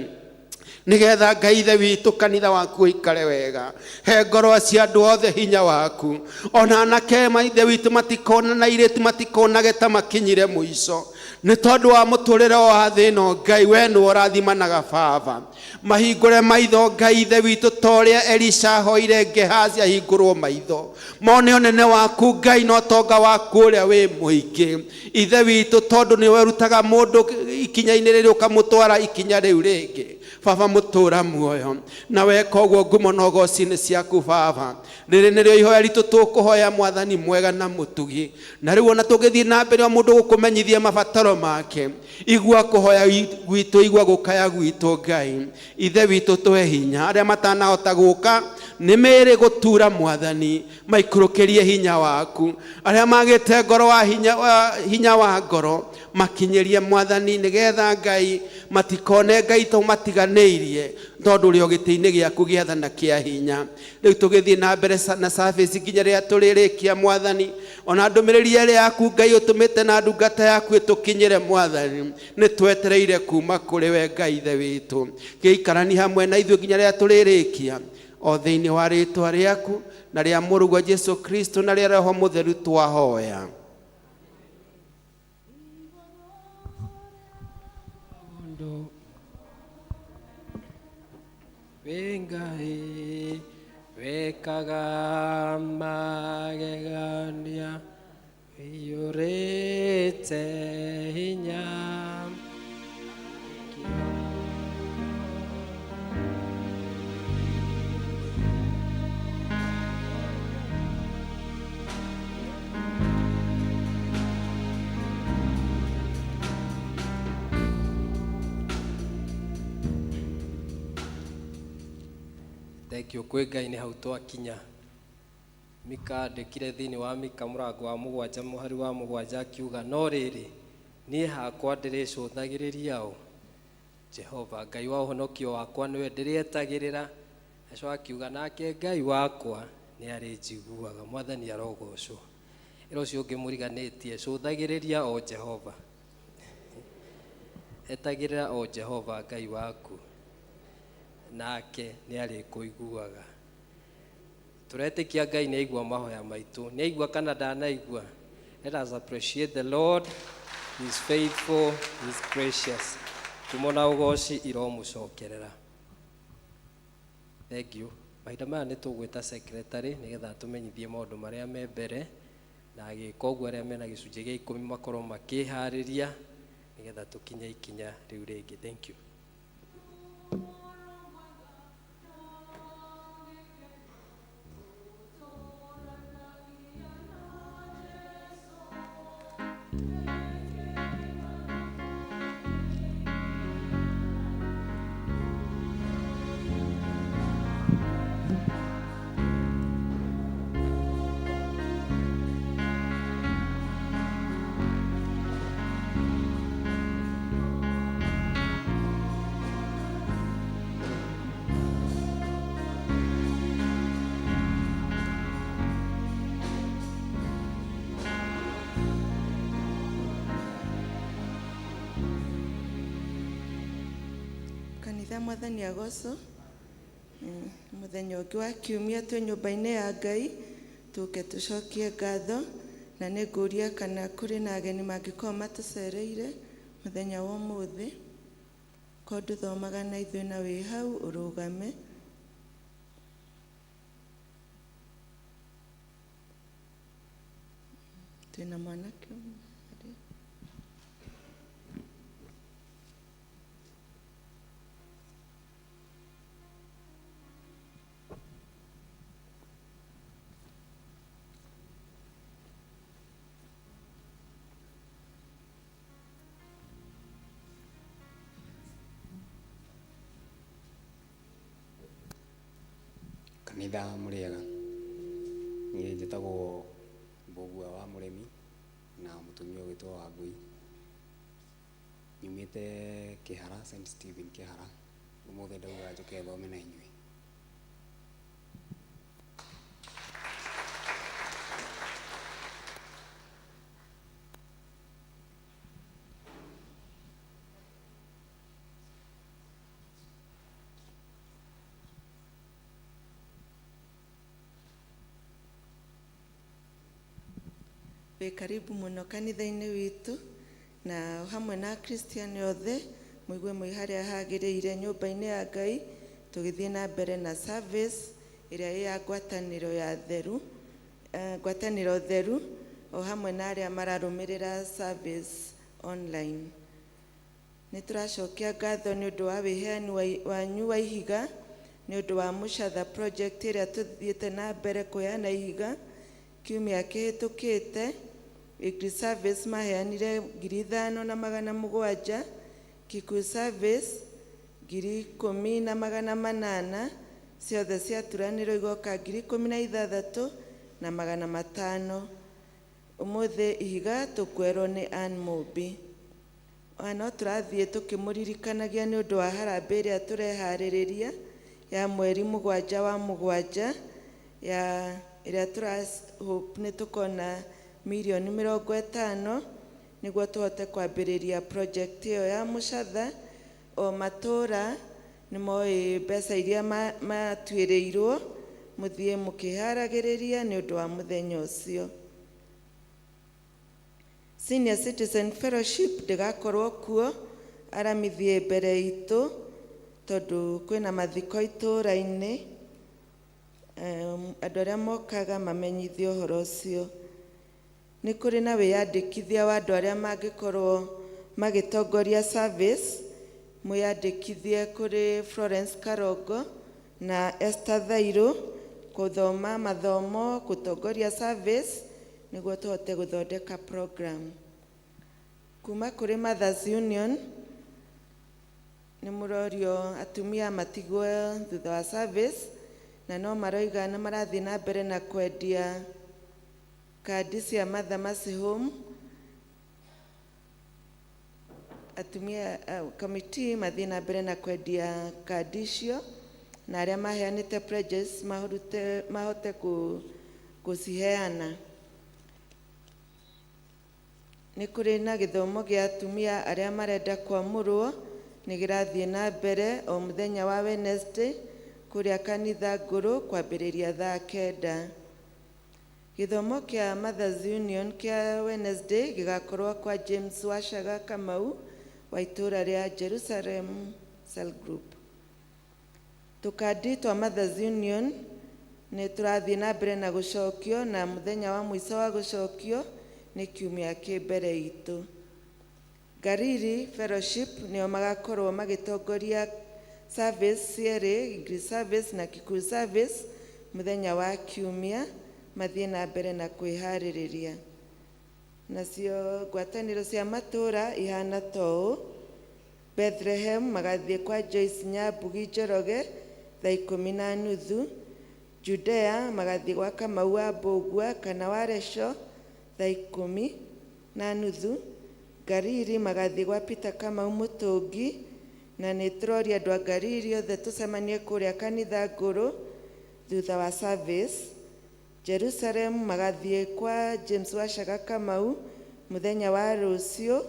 nigetha Ngai ithe witũ kanitha waku ũikare wega. He ngoro cia andũ othe hinya waku, ona anake maithe witũ matikona na airĩtu matikonage ta makinyire mũico, nĩ tondũ wa mũtũrĩre wa thĩ ĩno. Ngai we nĩwe ũrathimanaga baba, mahingũre maitho Ngai ithe witũ ta ũrĩa Elisha ahoire Gehazi ahingũrwo maitho, mone ũnene waku Ngai na ũtonga waku ũrĩa wĩ mũingĩ ithe witũ, tondũ nĩwe ũrutaga mũndũ ikinya-inĩ rĩrĩ ũkamũtwara ikinya rĩu rĩngĩ. Baba mũtũra muoyo, na weka ũguo ngumo na ũgoci-inĩ ciaku baba. Rĩrĩ nĩrĩo ihoya ritũ tũkũhoya Mwathani mwega na mũtugi, na rĩu ona tũgĩthiĩ na mbere o mũndũ gũkũmenyithia mabataro make, igua kũhoya gwitũ, igua gũkaya gwitũ Ngai ithe witũ, tũhe hinya arĩa matanahota gũka nĩ mĩĩrĩ gũtura Mwathani, maikũrũkĩrie hinya waku. Arĩa magĩte ngoro wa hinya wa ngoro makinyĩrie Mwathani, nĩgetha Ngai matikone Ngai to matiganĩirie, tondũ ũrĩ o gĩtĩ-inĩ gĩaku gĩathana kĩa hinya. Rĩu tũgĩthiĩ na mbere na service nginya rĩrĩa tũrĩrĩkia Mwathani, ona ndũmĩrĩri ĩrĩa yaku Ngai ũtũmĩte na ndungata yaku ĩtũkinyĩre Mwathani, nĩ twetereire kuma kũrĩ we Ngai ithe witũ. Gĩikarani hamwe na ithuĩ nginya rĩrĩa tũrĩrĩkia, o thĩinĩ wa rĩtwa rĩaku na rĩa mũrũgwo Jesu Kristo na rĩa Roho Mũtheru twahoya. Wengai wekaga magegania wĩyũrĩte hinya. Thengio kwĩ Ngai nĩ hau twakinya. Mika ndekire thĩinĩ wa Mika mũrango wa 7 mũhari wa 7 akiuga, no rĩrĩ niĩ hakwa ndĩrĩcũthagĩrĩria ũ Jehova, Ngai wa ũhonokio wakwa nĩwe ndĩrĩetagĩrĩra. Acoka akiuga nake Ngai wakwa nĩ arĩnjiguaga. Mwathani arogocwo. Ĩra ũcio ũngĩ mũriganĩtie, cũthagĩrĩria o Jehova, etagĩrĩra o Jehova Ngai waku, nake nĩ arĩkũiguaga. Tũretĩkia Ngai nĩ aigua mahoya maitũ. Nĩ aigua kana ndanaigua? Let us appreciate the Lord. He is faithful, he is gracious. Tumona ũgoci iromũcokerera. Thank you. Mahinda maya nĩ tũgwĩta secretary nĩgetha tũmenyithie maũndũ marĩa me mbere, na agĩka ũguo arĩa mena gĩcunjĩ gĩa 10 makorwo makĩharĩria nĩgetha tũkinye ikinya rĩu rĩngĩ. Thank you. Kanitha Mwathani agocwo. Mũthenya ũngĩ wa kiumia twĩ nyũmba-inĩ ya Ngai, tũke tũcokie ngatho, na nĩ ngũria kana kũrĩ na ageni mangĩkorwo matũcereire mũthenya wa ũmũthĩ. Korwo ndũthomaga na ithuĩ na wĩ hau ũrũgame. Twĩna mwanake ũmwe. Kanitha mũrĩega, niĩ njĩtagwo Mbũgua wa Mũremi na mũtumia ũgwĩtwo Wangui. Nyumĩte Kĩhara, St. Stephen Kĩhara. Ũmũthĩ ndauga njũke thome na inyuĩ. wĩ karibu mũno kanitha-inĩ witũ na hamwe na Akristiani othe mũigue mwĩ harĩa hagĩrĩire nyũmba-inĩ ya Ngai tũgĩthiĩ na mbere na service ĩrĩa ĩ ya ngwatanĩro ya theru, ngwatanĩro theru o hamwe na arĩa mararũmĩrĩra service online. Nĩ tũracokia ngatho nĩ ũndũ wa wĩheani wanyu wa ihiga nĩ ũndũ wa Mũchatha project ĩrĩa tũthiĩte na mbere kũheana ihiga. Kiumia kĩhĩtũkĩte weekly service maheanire 5,700, Kikuyu service 10,800, ciothe ciaturanĩrwo igoka 16,500. Ũmũthĩ ihiga tũkwerwo nĩ Ann Mũmbi. No tũrathiĩ tũkĩmũririkanagia nĩ ũndũ wa harambĩ ĩrĩa tũreharĩrĩria ya mweri 7 wa 7 ĩrĩa hope nĩ tũkona milioni 50 nĩguo tũhote kwambĩrĩria project ĩyo ya Mũchatha. O matũũra nĩ moĩ mbeca iria matuĩrĩirwo mũthiĩ mũkĩharagĩrĩria nĩ ũndũ wa mũthenya ũcio. Senior Citizen Fellowship ndĩgakorwo kuo aramithie mbere itũ tondũ kwĩna mathiko itũũra-inĩ. Andũ arĩa mokaga mamenyithio ũhoro ũcio. Nĩ kũrĩ na wĩyandĩkithia wa andũ arĩa mangĩkorwo magĩtongoria service. Mwĩyandĩkithie kũrĩ Florence Karongo na Esther Thairũ gũthoma mathomo gũtongoria service nĩguo tũhote gũthondeka program. Kuma kũrĩ Mothers Union nĩ mũrorio atumia matigwo thutha wa service na no maroiga nĩ marathiĩ na mbere na kwendia kandi cia Mother Mercy Home. Atumia committee mathiĩ na mbere na kwendia kandi icio na arĩa maheanĩte pledges mahote gũciheana. Nĩ kũrĩ na gĩthomo gĩa atumia arĩa marenda kwamũrwo nĩ kĩrathiĩ na mbere o mũthenya wa Wednesday kũrĩa kanitha ngũrũ kwambĩrĩria thaa 9. Gĩthomo kĩa Mothers Union kĩa Wednesday gĩgakorwo kwa James Washaga Kamau wa itũũra rĩa Jerusalem Cell Group. Tũkandi twa Mothers Union nĩ tũrathiĩ na mbere na gũcokio na mũthenya wa mũico wa gũcokio nĩ kiumia kĩ mbere itũ. Gariri Fellowship nĩo magakorwo magĩtongoria service cierĩ, English service na Kikuyu service mũthenya wa kiumia mathiĩ na mbere na kwĩharĩrĩria. Nacio ngwatanĩro cia matũũra ihana toũ: Bethlehem magathiĩ kwa Joyce Nyambugi Njoroge thaa 10:30, Judea magathiĩ gwa Kamau wa Mbũgua kana wa Resho thaa 10:30, Gariri magathiĩ gwa Peter Kamau Mũtũngi na nĩ tũroria andũ a Gariri othe tũcemanie kũrĩa kanitha ngũrũ thutha wa service. Jerusalem magathiĩ kwa James Washaga Kamau mũthenya wa rũciũ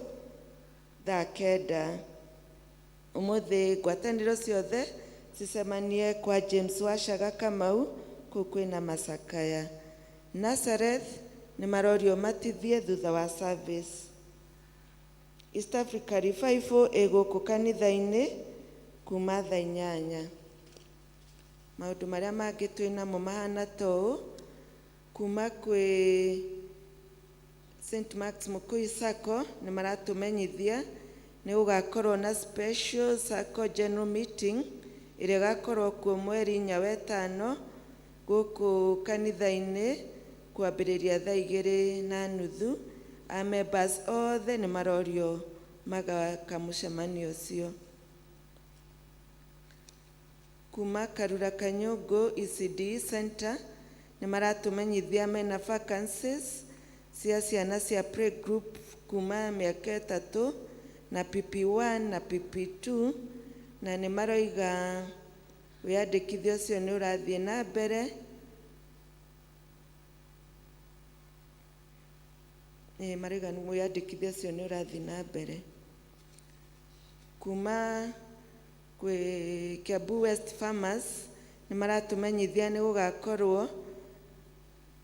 thaa 9. Ũmũthĩ ngwatanĩro ciothe cicemanie kwa James Washaga Kamau kũu kwĩna macakaya. Nazareth nĩ marorio matithie thutha wa service. East Africa Revival ĩgũkũ kanitha-inĩ kuma thaa 8. Maũndũ marĩa mangĩ twĩnamo mahana toũ: kuma kwĩ St. Mark's Mũkũi Sacco nĩ maratũmenyithia nĩ gũgakorwo na special Sacco general meeting ĩrĩa ĩgakorwo kuo mweri 4/5 gũkũ kanitha-inĩ kwambĩrĩria thaa 2:30. Members othe nĩ marorio magaka mũcemanio ũcio. Kuma Karura Kanyũngũ ECD Center nĩ maratũmenyithia mena vacancies cia ciana cia playgroup kuma mĩaka 3 na PP1 na PP2 na nĩ maroiga wĩyandĩkithio ũcio nĩ ũrathiĩ na mbere. Maroiga wĩyandĩkithio ũcio nĩ ũrathiĩ na mbere. Kuma kwĩ Kiambu West Farmers nĩ maratũmenyithia nĩ gũgakorwo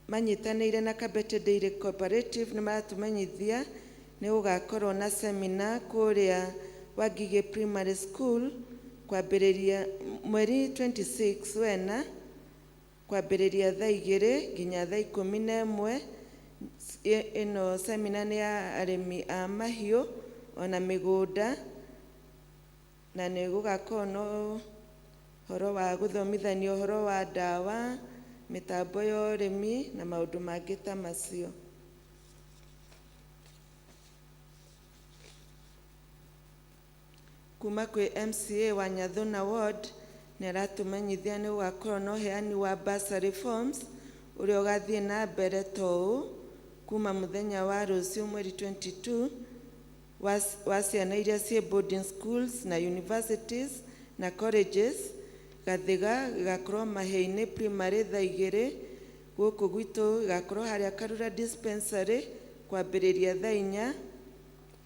manyitanĩire na Kabete Dairy Cooperative nĩ maratũmenyithia nĩ gũgakorwo na seminar kũrĩa Wangigĩ Primary School kwambĩrĩria mweri 26 wena kwambĩrĩria thaa 2 nginya thaa 11. Ĩno seminar nĩ ya arĩmi a mahiũ ona mĩgũnda, na nĩ gũgakorwo na ũhoro wa gũthomithania ũhoro wa ndawa, mĩtambo ya ũrĩmi na maũndũ mangĩ ta macio. Kuma kwĩ MCA wa Nyathũna Ward nĩ aratũmenyithia nĩ gũgakorwo na ũheani wa bursary forms ũrĩa ũgathiĩ na mbere toũ kuma mũthenya wa rũciũ mweri 22 wa ciana iria ciĩ boarding schools na universities na colleges. Gathiga gĩgakorwo Mahĩ-inĩ primary thaa 2, gũkũ gwitũ gĩgakorwo harĩa Karura dispensary kwambĩrĩria thaa 4,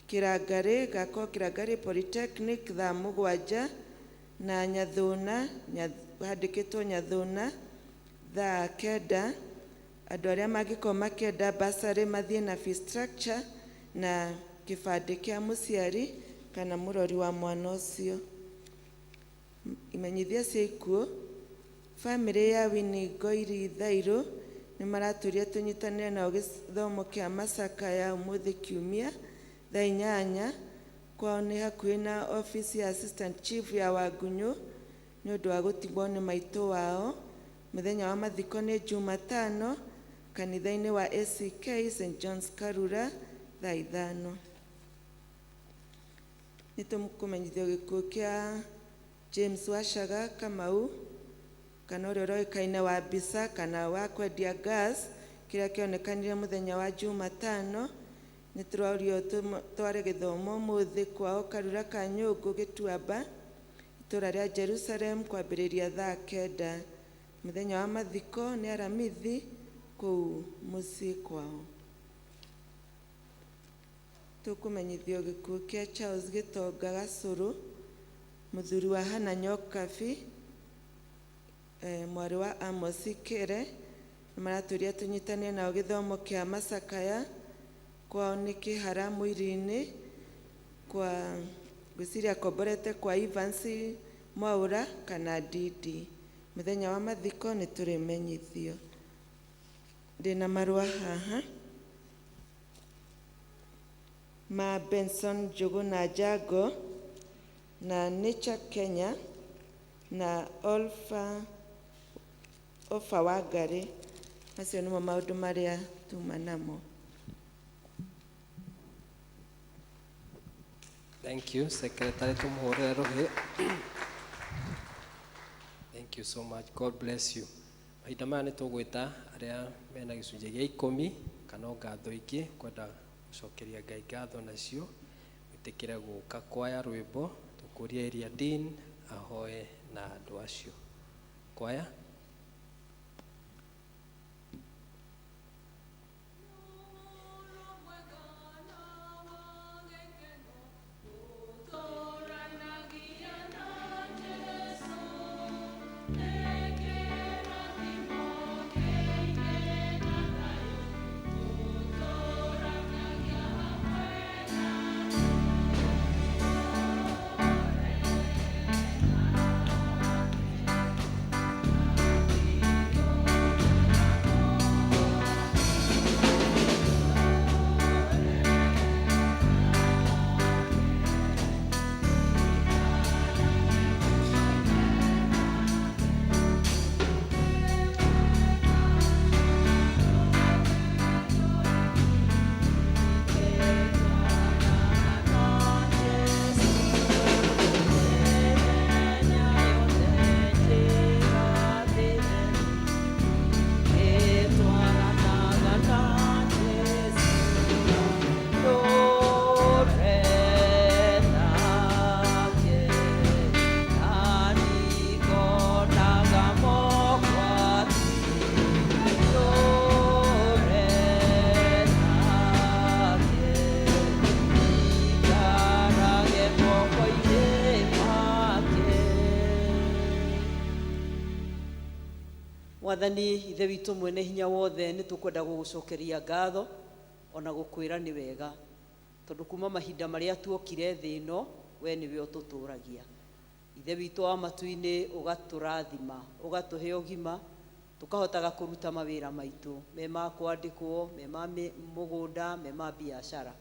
Kĩrangarĩ gĩgakorwo Kĩrangarĩ Polytechnic thaa 7, na Nyathũna handĩkĩtwo Nyathũna thaa 9. Andũ arĩa mangĩkorwo makĩenda bursary mathiĩ na fee structure na kĩbandĩ kĩa mũciari kana mũrori wa mwana ũcio. Imenyithia cia ikuũ, bamĩrĩ ya Winnie Ngoiri Thairũ nĩ maratũria tũnyitanĩre nao gĩthomo kĩa macakaya ũmũthĩ kiumia thaa 8. Kwao nĩ hakuhĩ na office ya assistant chief ya Wangunyũ nĩ ũndũ wa gũtigwo nĩ maitũ wao. Mũthenya wa mathiko nĩ Jumatano kanitha-inĩ wa ACK St John's Karura thaa 5. Nĩ tũkũmenyithio gĩkuũ kĩa James Washaga Kamau kana ũrĩa ũroĩkaine wa Bisa kana wa kwendia gas kĩrĩa kĩonekanire mũthenya wa Jumatano. Nĩ tũrorio tware gĩthomo mũthĩ kwao Karura ka Nyũngũ Gĩtuamba itũra rĩa Jerusalem kwambĩrĩria thaa 9. Mũthenya wa mathiko nĩ Aramithi kũu mũciĩ kwao. Tũkũmenyithio gĩkuũ kĩa Charles Gĩtonga Gacũrũ mũthuri wa Hana Nyokabi mwarĩ wa Amos Kere. Nĩ maratũria tũnyitanĩre nao gĩthomo kĩa macakaya. Kwao nĩ Kĩhara Mũiri-inĩ kwa gwĩciria komborete kwa Evans Mwaũra kana Didi. Mũthenya wa mathiko nĩ tũrĩmenyithio. Ndĩna marũa haha ma Benson Njũgũna Njango na Nature Kenya na Ofa Wangarĩ. Macio nĩmo maũndũ marĩa tuma namo. Thank you, Secretary Tumuhũrĩre rũhĩ. Thank you so much. God bless you. Mahinda maya nĩ tũgwĩta arĩa mena gĩcunjĩ gĩa 10 kana ngatho ingĩ kwenda gũcokeria Ngai ngatho nacio. Gwĩtĩkĩre gũka kwaya rwĩmbo tũkũria Area Dean ahoe na andũ acio. Kwaya. mwathani ithe witũ mwene hinya wothe nĩ tũkwenda gũgũcokeria ngatho ona gũkwĩra nĩ wega tondũ kuma mahinda marĩa tuokire thĩ ĩno we nĩwe ũtũtũragia. Ithe witũ wa matu-inĩ ũgatũrathima ũgatũhe ũgima tũkahotaga kũruta mawĩra maitũ me ma kwandĩkwo me ma mũgũnda me ma biacara.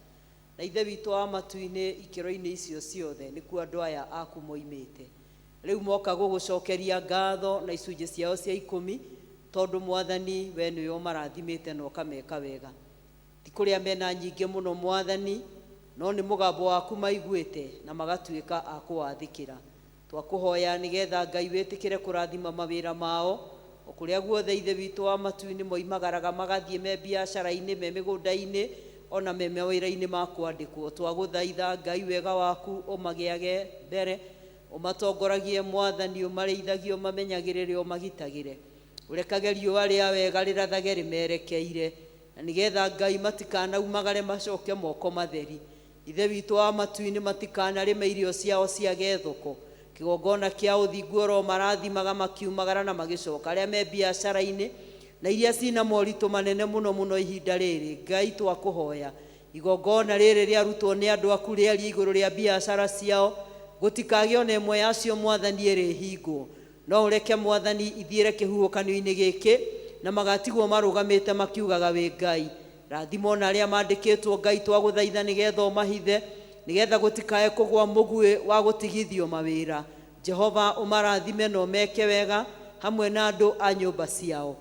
Na ithe witũ wa matu-inĩ ikĩro-inĩ icio ciothe nĩkuo andũ aya aku moimĩte. Rĩu moka gũgũcokeria ngatho na icunjĩ ciao cia 10 tondũ mwathani we nĩwe ũmarathimĩte na ũkameka wega. Ti kũrĩa mena nyingĩ mũno mwathani no nĩ mũgambo waku maiguĩte na magatuĩka a kũwathĩkĩra. Twakũhoya nĩgetha Ngai wĩtĩkĩre kũrathima mawĩra mao o kũrĩa guothe ithe witũ wa matu-inĩ moimagaraga magathiĩ me biacara-inĩ me mĩgũnda-inĩ ona me mawĩra-inĩ ma kwandĩkwo. Twagũthaitha Ngai wega waku ũmagĩage mbere ũmatongoragie mwathani ũmarĩithagie ũmamenyagĩrĩre ũmagitagĩre ũrekage riũa rĩa wega rĩrathage rĩmerekeire na nĩgetha Ngai matikanaumagare macoke moko matheri. Ithe witũ wa matu-inĩ matikanarĩme irio ciao ciage thoko. Kĩgongona kĩa ũthingu oro marathimaga makiumagara na magĩcoka arĩa me biacara-inĩ na iria cina moritũ manene mũno ihinda rĩrĩ. Ngai twakũhoya igongona rĩrĩ rĩarutwo nĩ andũ aku rĩarie igũrũ rĩa biacara ciao gũtikagĩe ona ĩmwe yacio mwathani ĩrĩhingwo no ũreke mwathani ithiĩre kĩhuhũkanio-inĩ gĩkĩ na magatigwo marũgamĩte makiugaga wĩ Ngai. Rathimo na arĩa mandĩkĩtwo Ngai twagũthaitha nĩgetha ũmahithe nĩgetha gũtikae kũgwa mũguĩ wa gũtigithio mawĩra. Jehova ũmarathime na ũmeke wega hamwe na andũ a nyũmba ciao.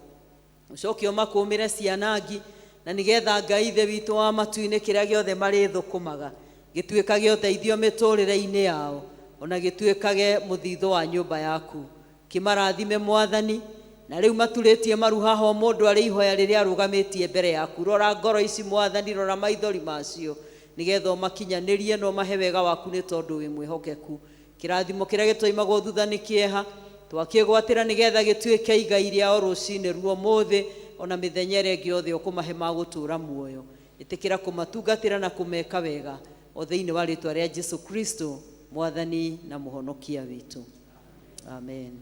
Ũcoke ũmakũmĩre cianangi na nĩgetha Ngai ithe witũ wa matu-inĩ kĩrĩa gĩothe marĩthũkũmaga gĩtuĩkage ũteithio mĩtũrĩre-inĩ yao ona gĩtuĩkage mũthithũ wa nyũmba yaku. Kĩmarathime mwathani na rĩu maturĩtie maru haha o mũndũ arĩ ihoya rĩrĩa arũgamĩtie mbere yaku. Rora ngoro ici mwathani rora maithori macio nĩgetha ũmakinyanĩrie na ũmahe wega waku nĩ tondũ wĩ mwĩhokeku. Kĩrathimo kĩrĩa gĩtoimagwo thutha nĩ kĩeha twakĩgwatĩra nĩgetha gĩtuĩke igai rĩao rũcinĩ ruo mũthĩ ona mĩthenya ĩrĩa ĩngĩ yothe ũkũmahe ma gũtũũra muoyo. Ĩtĩkĩra kũmatungatĩra na kũmeka wega o thĩinĩ wa rĩtwa rĩa Jesu Kristo mwathani na mũhonokia witũ. Amen.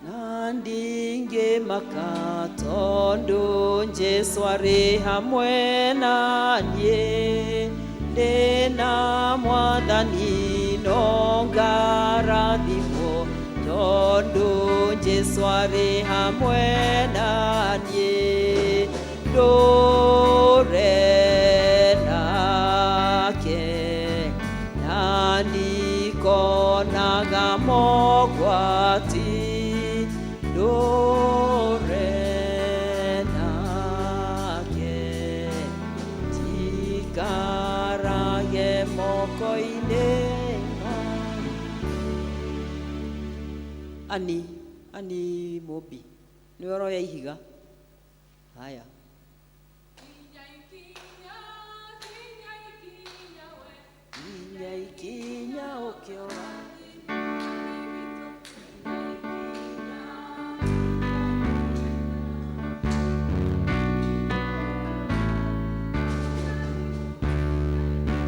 Na ndingĩmaka tondũ Jesu arĩ hamwe na niĩ ndĩna mwathani no ngarathimwo tondũ Jesu arĩ hamwe na niĩ ndũre nake na nikonaga mogwati ndũre nake tikarage moko-inĩ ani Mũmbi nĩ oroya ihiga haya ikinya ũkĩora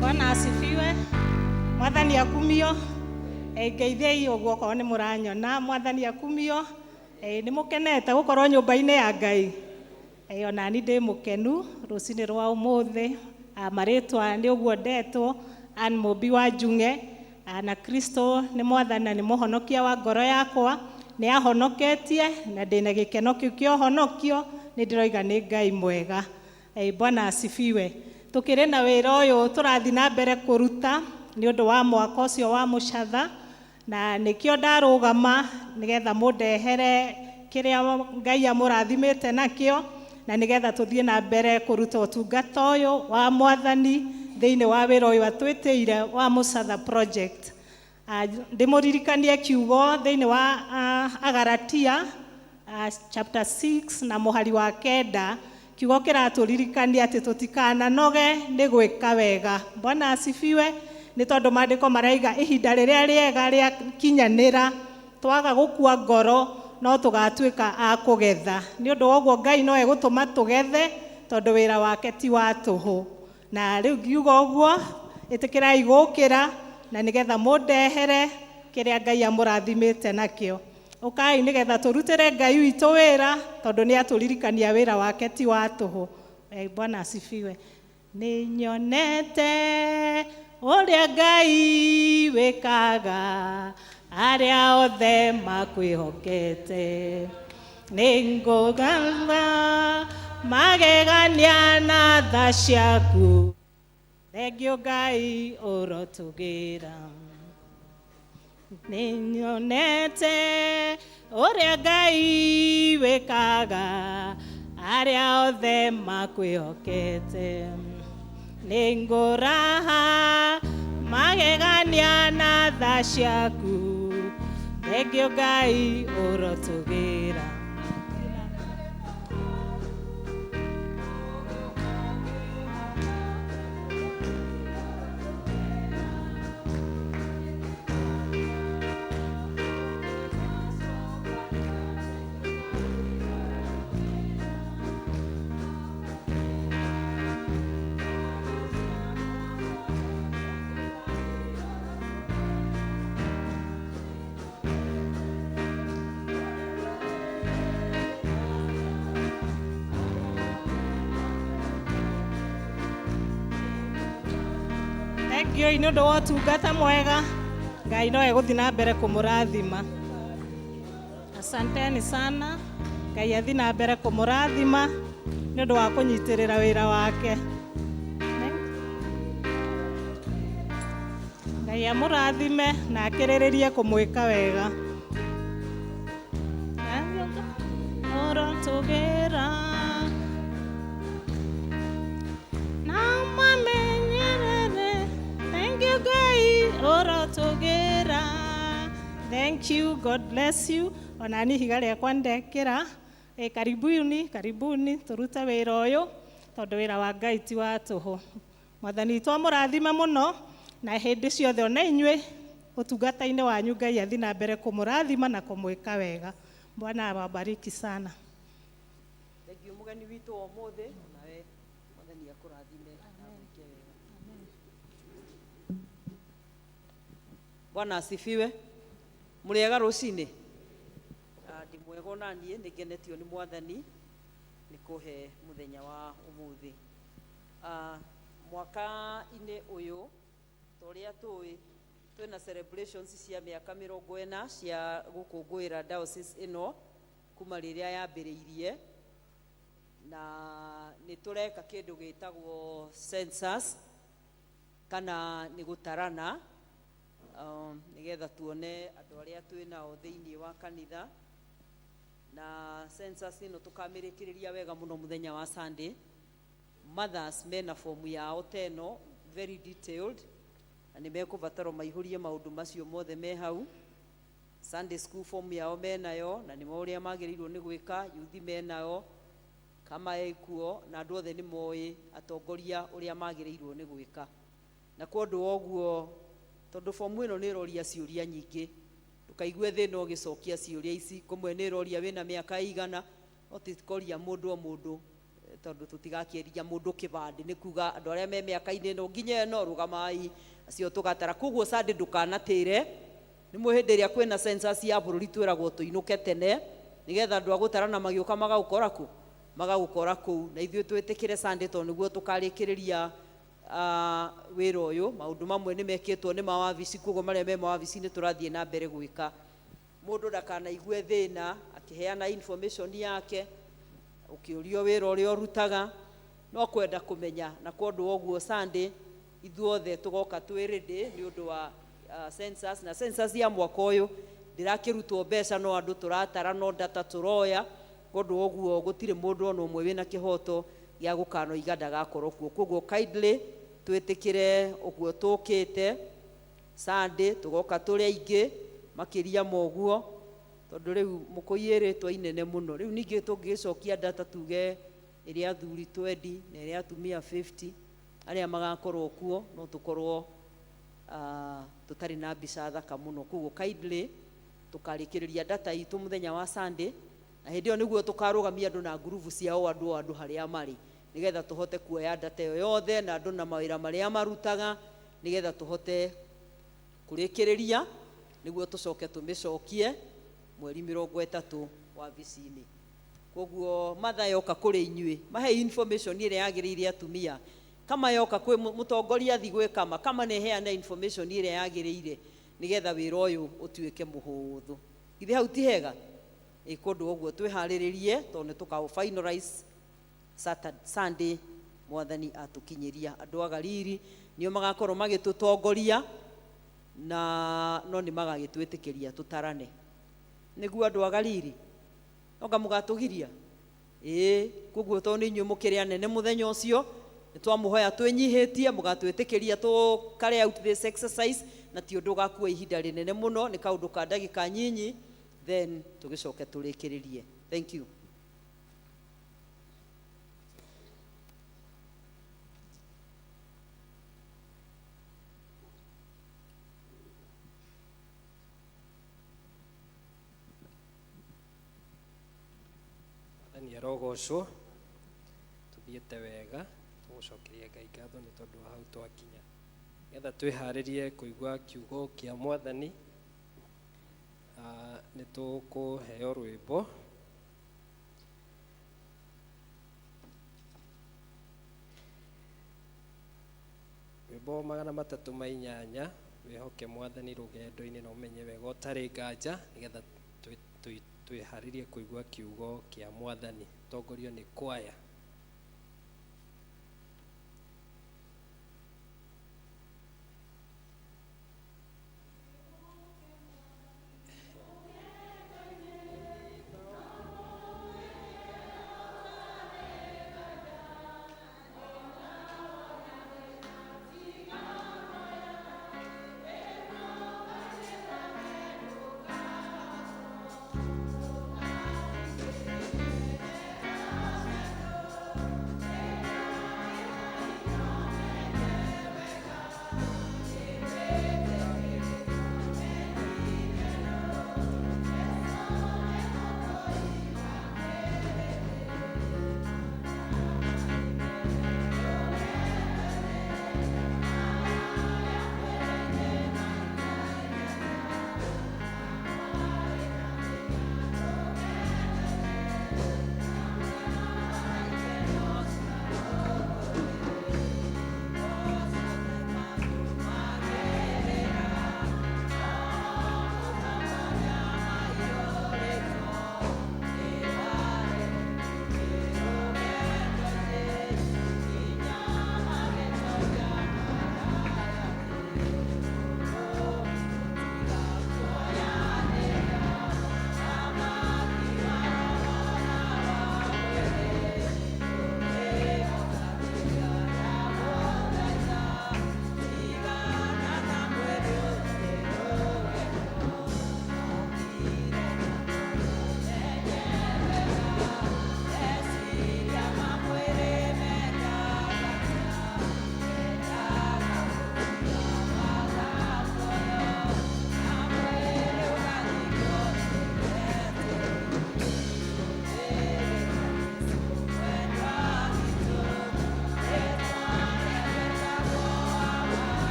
Bwana asifiwe. Mwathani akumio. Ngeithei ũguo korwo nĩ mũranyona. Mwathani akumio. Nĩ mũkenete gũkorwo nyũmba-inĩ ya Ngai. Ona ni ndĩ mũkenu rũcinĩ rwa ũmũthĩ. Marĩtwa nĩ ũguo ndetwo Ann Mũmbi wa Njung'e na Kristo nĩ mwathani na nĩ mũhonokia wa ngoro yakwa. Nĩ ahonoketie na ndĩna gĩkeno kĩu kĩa ũhonokio nĩ ndĩroiga nĩ Ngai mwega. Bwana asifiwe. Tukĩrĩ na wĩra ũyũ tũrathiĩ na mbere kũruta nĩ ũndũ wa mwaka ũcio wa mũcatha na nĩkĩo ndarũgama nĩgetha mũndehere kĩrĩa Ngai amũrathimĩte nakĩo na nĩgetha tũthiĩ na mbere kũruta ũtungata ũyũ wa mwathani thĩinĩ wa wĩra ũyũ atwĩtĩire wa Mũcatha project. Ndĩmũririkanie kiugo thĩinĩ wa Agalatia chapter 6 na mũhari wa 9. Kiugo kĩratũririkania atĩ tũtikananoge nĩ gwĩka wega. Bwana asifiwe. Nĩ tondũ maandĩko maraiga ihinda rĩrĩa rĩega rĩa kinyanĩra twaga gũkua ngoro no tũgatuĩka a kũgetha. Nĩ ũndũ woguo Ngai no egũtũma tũgethe tondũ wĩra wake ti wa tũhũ. Na rĩu ngiuga ũguo ĩtĩkĩrai gũkĩra na nĩgetha mũndehere kiria Ngai amurathimite nakio. Ukai nigetha turutire Ngai witũ wĩra tondũ nĩ atũririkania wĩra wake ti wa tũhũ. Bwana asifiwe. Nĩ nyonete ũrĩa Ngai wĩkaga arĩa othe makwĩhokete. Nĩ ngũgamba magegania na tha ciaku. Thengio Ngai ũrotũgĩra. Nĩ nyonete ũrĩa Ngai wĩkaga arĩa othe makwĩhokete. Nĩ ngũraha magegania na tha ciaku. Thengio Ngai ũrotũgĩra. Nĩ ũndũ wa ũtungata mwega. Ngai no egũthiĩ na mbere kũmũrathima. Asanteni sana. Ngai athiĩ na mbere kũmũrathima nĩ ũndũ wa kũnyitĩrĩra wĩra wake. Ngai amũrathime na akĩrĩrĩrie kũmwĩka wega. Ũrotũgĩra Orotogera. Thank you, God bless you. Onani higa rĩakwa ndekĩra. Karibuni tũrute wĩra ũyũ tondũ wĩra wa Ngai ti wa tũhũ. Mwathani witũ amũrathime mũno na hĩndĩ ciothe ona inyuĩ ũtungata-inĩ wanyu Ngai athiĩ na mbere kũmũrathima na kũmwĩka wega. Bwana awabariki sana. Thengio mũgeni witũ wa ũmũthĩ nawe Mwathani akũrathime na gwĩke wega. Bwana asifiwe. Mũrĩega rũcinĩ. Ndĩ mwega na niĩ nĩ ngenetio nĩ Mwathani nĩ kũhe mũthenya wa ũmũthĩ. Mwaka-inĩ ũyũ torĩa tũĩ twĩna celebrations cia mĩaka 40 cia gũkũngũĩra diocese ĩno kuma rĩrĩa yambĩrĩirie, na nĩ tũreka kĩndũ gĩtagwo census kana nĩ gũtarana nigetha tuone andũ arĩa twĩnao thĩinĩ wa kanitha, na census ĩno tũkamĩrĩkĩrĩria wega mũno mũthenya wa Sunday. Mothers mena fomu yao teno very detailed na nĩ mekũbatarwo maihũrie maũndũ macio mothe me hau. Sunday school form yao menayo na nĩ ũrĩa magĩrĩirwo nĩ gwĩka, youth menayo kama ekuo, na andũ othe nĩ moĩ atongoria ũrĩa magĩrĩirwo nĩ gwĩka. Na kwa ũndũ woguo tondũ fomu ĩno nĩ ĩroria ciũria nyingĩ, ndũkaigue thĩna ũgĩcokia ciũria ici. Kũmwe nĩ ĩroria wĩna mĩaka igana, no tikoria mũndũ o mũndũ tondũ tũtigakĩeria mũndũ kĩbandĩ, nĩ kuga andũ arĩa me mĩaka-inĩ ĩno nginya ĩno rũgamai acio tũgatara. Koguo Sunday ndũkanatĩre, nĩ hĩndĩ ĩrĩa kwĩna census ya bũrũri twĩragwo tũinũke tene nĩgetha andũ a gũtarana magĩũka magagũkora kũu, na ithuĩ twĩtĩkĩre Sunday tondũ nĩguo tũkarĩkĩrĩria wĩra ũyũ. Maũndũ mamwe nĩ mekĩtwo nĩ mawabici, koguo marĩa me mawabici nĩ tũrathiĩ na mbere gwĩka. Mũndũ ndakanaigue thĩna akĩheana information yake, ũkĩũrio wĩra ũrĩa ũrutaga, no kwenda kũmenya. Na kwa ũndũ woguo Sunday ithuothe tũgoka twĩ ready nĩ ũndũ wa census. Na census ya mwaka ũyũ ndĩrakĩrutwo mbeca, no andũ tũratara, no data tũroya. Kwa ũndũ woguo gũtirĩ mũndũ ona ũmwe wĩna kĩhoto gĩa gũkanoiga ndagakorwo kuo. Koguo kindly twĩtĩkĩre ũguo tũkĩte Sunday tũgoka tũrĩ aingĩ makĩria moguo, tondũ rĩu mũkũiyĩrĩtwo inene mũno. Rĩu ningĩ tũngĩcokia data tuge ĩrĩa athuri 20 na ĩrĩa atumia 50 arĩa magakorwo kuo, no tũkorwo tũtarĩ na mbica thaka mũno. Koguo kindly tũkarĩkĩrĩria data itũ mũthenya wa Sunday, na hĩndĩ ĩyo nĩguo tũkarũgamia andũ na ngurubu ciao andũ harĩa marĩ, nĩgetha tũhote kuoya data ĩyo yothe na andũ na mawĩra marĩa marutaga, nĩgetha tũhote kũrĩkĩrĩria niguo tucoke tumicokie mweri 30 wabici-inĩ. Koguo matha yoka kũrĩ inyuĩ mahe information ĩrĩa yagĩrĩire atumia, kama yoka kwĩ mũtongoria athi gwĩ kama neheane information ĩrĩa yagĩrĩire nĩgetha wĩra ũyũ ũtuĩke mũhũthũ. Githĩ hau ti hega? Kũndũ ũguo twĩharĩrĩrie tondũ nĩtũkaũ finalize Sunday Mwathani atukinyiria. Andũ a Galili nĩo magakorwo magĩtũtongoria na no nĩ magagĩtwĩtĩkĩria tũtarane. Nĩguo andũ a Galili noga mũgatũgiria? Koguo tondũ nĩ inyuĩ mũkĩrĩ anene mũthenya ũcio, nĩtwamũhoya twĩnyihĩtie mũgatwĩtĩkĩria carry out this exercise, na ti ũndũ ũgakua ihinda rĩnene mũno, nĩ kaũndũ ka ndagĩka nyinyi, then tũgĩcoke tũrĩkĩrĩrie. Thank you. Ni arogocwo tuthiĩte wega, tũgũcokeria Ngai ngatho nĩ tondũ wa hau twakinya, getha twĩharĩrie kũigua kiugo kĩa Mwathani. Nĩ tũkũheo rwĩmbo magana 308 wĩhoke Mwathani rũgendo-inĩ na ũmenye wega ũtarĩ nganja, nĩgetha twĩharĩrie kũigua kiugo kĩa Mwathani. Tongorio nĩ kwaya.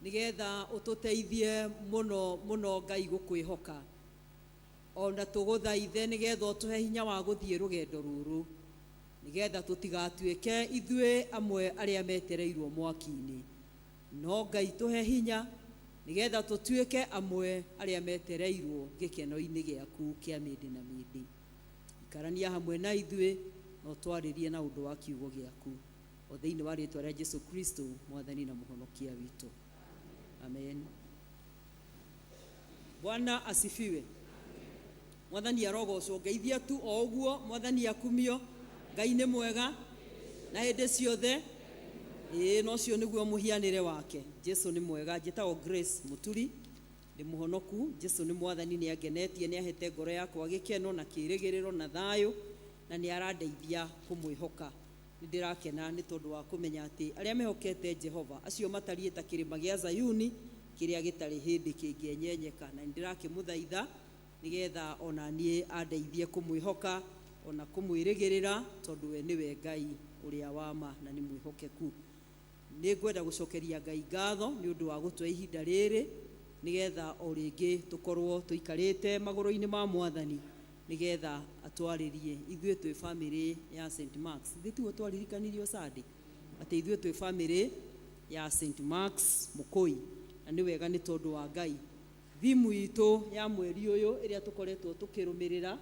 nigetha ututeithie muno Ngai gukwihoka, ona tuguthaithe nigetha utuhe hinya wa guthie rugendo ruru, nigetha tutigatuike ithue amwe aria metereirwo mwaki-ini, no Ngai tuhe hinya nigetha tutuike amwe aria metereirwo gikeno-ini giaku kia mindi na mindi. Ikarania hamwe na ithue no twaririe na undu wa kiugo giaku. o thĩinĩ wa rĩtwa rĩa Jesu Kristo mwathani na mũhonokia witũ. Amen. Bwana asifiwe. Mwathani arogocwo. Ngeithia tu o ũguo. Mwathani akumio. Ngai nĩ mwega na hĩndĩ ciothe. No cio nĩguo mũhianĩre wake. Jesu nĩ mwega. Njĩtagwo Grace Muturi, ndĩ mũhonoku. Jesu nĩ mwathani, nĩ angenetie, nĩ ahete ngoro yakwa gĩkeno na kĩĩrĩgĩrĩro na thayũ, na nĩ arandeithia kũmwĩhoka. Nĩ ndĩrakena nĩ tondũ wa kũmenya atĩ arĩa mehokete Jehova acio matariĩ ta kĩrĩma gĩa Zayuni kĩrĩa gĩtarĩ hĩndĩ kĩngĩenyenyeka, na nĩ ndĩrakĩmũthaitha nĩgetha ona niĩ andeithie kũmwĩhoka ona kũmwĩrĩgĩrĩra, tondũ we nĩwe Ngai ũrĩa wa ma na nĩ mwĩhokeku. Nĩ ngwenda gũcokeria Ngai ngatho nĩ ũndũ wa gũtũhe ihinda rĩrĩ nĩgetha o rĩngĩ tũkorwo tũikarĩte magũrũ-inĩ ma Mwathani nĩgetha atwarĩrie. Ithuĩ twĩ bamĩrĩ ya St. Marks, ithuĩ tuo twaririkanirio Sunday atĩ ithuĩ twĩ bamĩrĩ ya St. Marks Mũkũi, na nĩ wega nĩ tondũ wa Ngai. Thimu itũ ya mweri ũyũ ĩrĩa tũkoretwo tũkĩrũmĩrĩra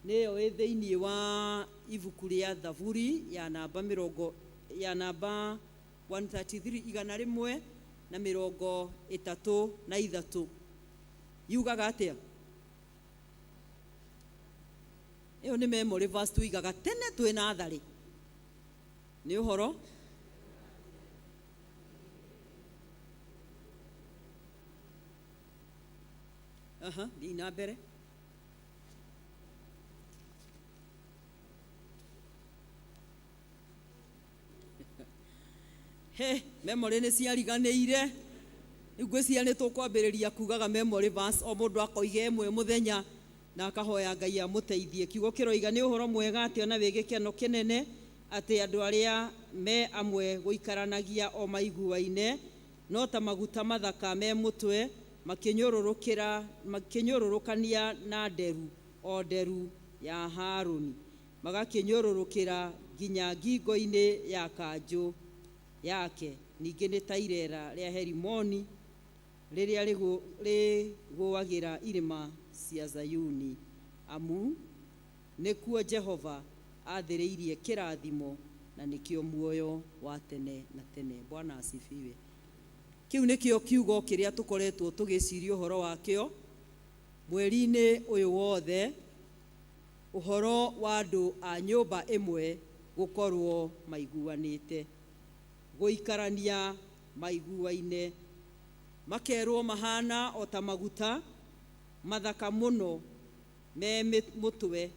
nĩyo ĩ thĩinĩ wa ibuku rĩa Thaburi ya namba 133 133. Yugaga atĩa? Ĩyo nĩ memory verse tuigaga tene twĩ natharĩ. Nĩ ũhoro? Thiĩ na mbere. Memory nĩ ciariganĩire. Ngwĩciria nĩ tũkwambĩrĩria kugaga memory verse, o mũndũ akoige ĩmwe mũthenya na akahoya Ngai amũteithie. Kiugo kĩroiga nĩ ũhoro mwega atĩ ona wĩ gĩkeno kĩnene atĩ andũ arĩa me amwe gũikaranagia o maiguaine no ta maguta mathaka me mũtwe makĩnyũrũrũkania na nderu o nderu ya Harũni, magakĩnyũrũrũkĩra nginya ngingo-inĩ ya kanjũ yake. Ningĩ nĩ ta irera rĩa Herimoni rĩrĩa rĩgũagĩra irĩma cia Zayuni, amu nĩkuo Jehova athĩrĩirie kĩrathimo na nĩkĩo muoyo wa tene na tene. Bwana asifiwe. Kĩu nĩkĩo kiugo kĩrĩa tũkoretwo tũgĩciria ũhoro wakĩo mweri-inĩ ũyũ wothe, ũhoro wa andũ a nyũmba ĩmwe gũkorwo maiguanĩte, gũikarania maiguaine, makerwo mahana o ta maguta mathaka mũno me mũtwe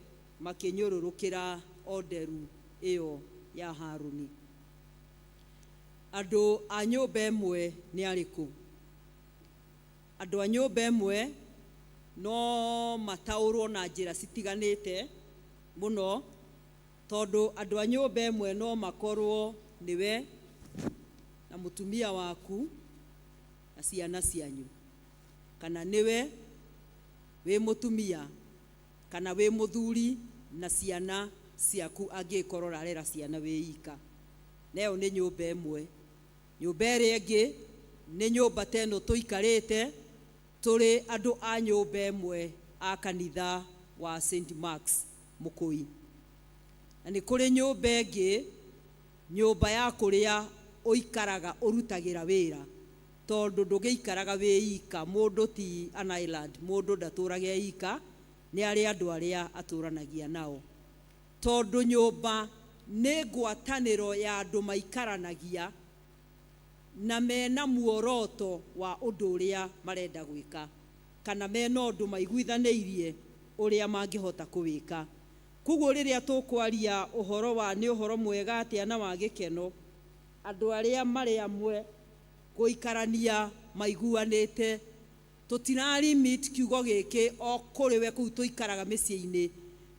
makĩnyũrũrũkĩra o nderu ĩyo ya Harũni. Andũ a nyũmba ĩmwe nĩ arĩkũ? Andũ a nyũmba ĩmwe no mataũrwo na njĩra citiganĩte mũno, tondũ andũ a nyũmba ĩmwe no makorwo nĩwe na mũtumia waku na ciana cianyu, kana nĩwe wĩ mũtumia kana wĩ mũthuri na ciana ciaku angĩkorwo rarera ciana wĩ ika. Nayo nĩ nyũmba ĩmwe. Nyũmba ĩrĩa ĩngĩ nĩ nyũmba teno tũikarĩte tũrĩ andũ a nyũmba ĩmwe a kanitha wa St. Marks Mũkũi. Na nĩ kũrĩ nyũmba ĩngĩ, nyũmba ya kũrĩa ũikaraga ũrutagĩra wĩra, tondũ ndũgĩikaraga wĩ ika. Mũndũ ti an island, mũndũ ndatũraga ika, nĩ arĩ andũ arĩa atũranagia nao, tondũ nyũmba nĩ ngwatanĩro ya andũ maikaranagia na mena muoroto wa ũndũ ũrĩa marenda gwĩka, kana mena ũndũ maiguithanĩirie ũrĩa mangĩhota kũwĩka. Koguo rĩrĩa tũkwaria ũhoro wa nĩ ũhoro mwega atĩa na wa gĩkeno, andũ arĩa marĩ amwe gũikarania maiguanĩte, tũtiralimit kiugo gĩkĩ o kũrĩ we kũu tũikaraga mĩciĩ-inĩ,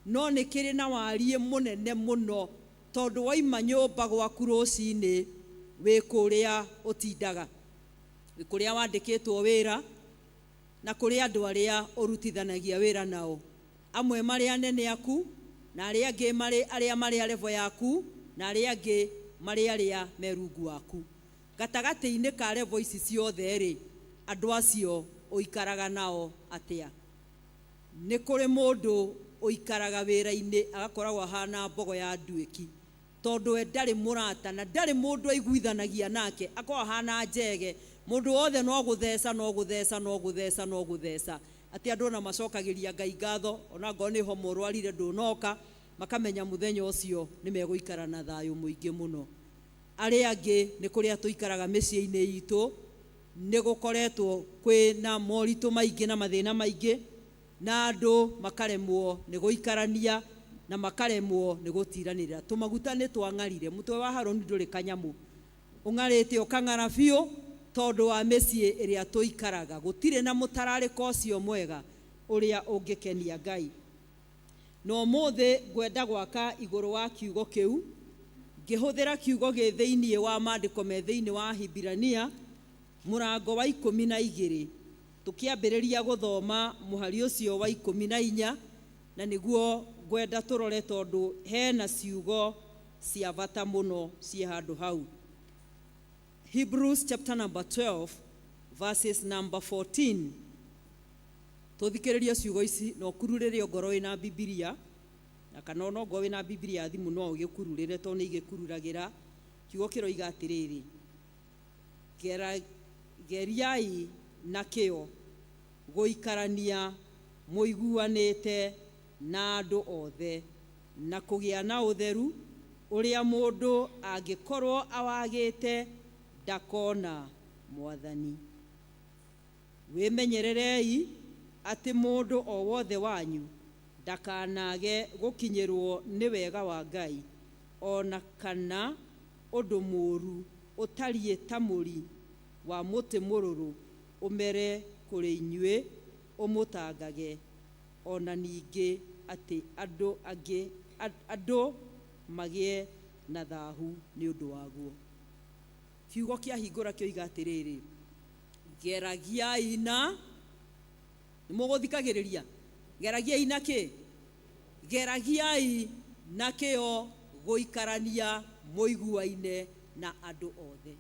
no nĩ kĩrĩ na wariĩ mũnene mũno, tondũ waima nyũmba gwaku rũcinĩ wĩ kũrĩa ũtindaga, wĩ kũrĩa wandĩkĩtwo wĩra na kũrĩ andũ arĩa ũrutithanagia wĩra nao, amwe marĩ anene aku na arĩa angĩ marĩ level yaku na arĩa angĩ marĩ arĩa merungu waku. Gatagatĩ-inĩ ka level ici ciothe rĩ, andũ acio ũikaraga nao atĩa? Nĩ kũrĩ mũndũ ũikaraga wĩra-inĩ agakoragwo ahana mbogo ya nduĩki, tondu we ndari murata na ndari mundu aiguithanagia nake akwa hana njege mundu wothe no gutheca ati andu na macokagiria Ngai ngatho ona ngo ni ho murwarire ndunoka makamenya muthenya ucio ni meguikara na thayu muingi muno. Ari angi ni kuria tuikaraga micii-ini itu ni gukoretwo kwina moritu maingi na mathina maingi na andu makaremwo ni guikarania na makaremwo ni gutiranira. Tumaguta ni twangarire, mutwe wa Haroni nduri kanyamu, ungarite ukangara biu tondu wa micii iria tuikaraga gutire na mutarariko ucio mwega uria ungikenia Ngai. No muthe ngwenda gwaka iguru wa kiugo kiu ngihuthira kiugo gi thiini wa maandiko me thiini wa Hibirania murango wa 12 tukiambiriria guthoma muhari ucio wa 14 na niguo ngwenda turore tondu hena ciugo cia bata muno cia handu hau. Hebrews chapter number 12 verses number 14. Tuthikiriria ciugo ici no kururire ngoro ina Biblia na kana no ngo ina Biblia thimu no ugikururire to ni igikururagira kiugo kiroiga atiriri geriai na kio guikarania muiguanite na andu othe na kugia na utheru uria mundu angikorwo awagite ndakona mwathani. Wimenyererei ati mundu o wothe wanyu ndakanage gukinyirwo ni wega wa Ngai ona kana undu muru utarie tamuri wa muti mururu umere kuri inyue umutangage ona ningi ati andu magie na thahu ni undu waguo. Kiugo kia hingura kioiga atiriri geragiai na nimuguthikagiriria geragiai na ki geragiai na kio guikarania muiguaine na andu othe.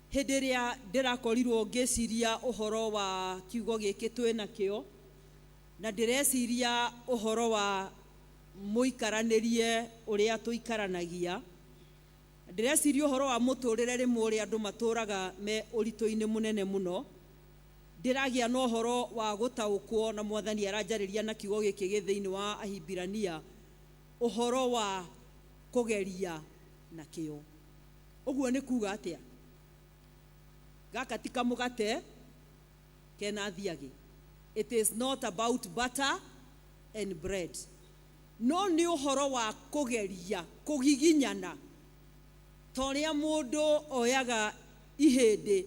Hindi ria ndirakorirwo ngiciria uhoro wa kiugo giki twina kio na ndireciria uhoro wa muikaranirie uria tuikaranagia, ndireciria uhoro wa muturire rimwe uria andu maturaga me urito-ini munene muno. Ndiragia no uhoro wa gutaukwo na Mwathani aranjariria na kiugo giki githiini wa Ahibirania uhoro wa kugeria na kio. Uguo ni kuga atia gaka tika mugate kena thiagi. It is not about butter and bread. No ni uhoro wa kugeria kugiginyana toria mundu oyaga ihindi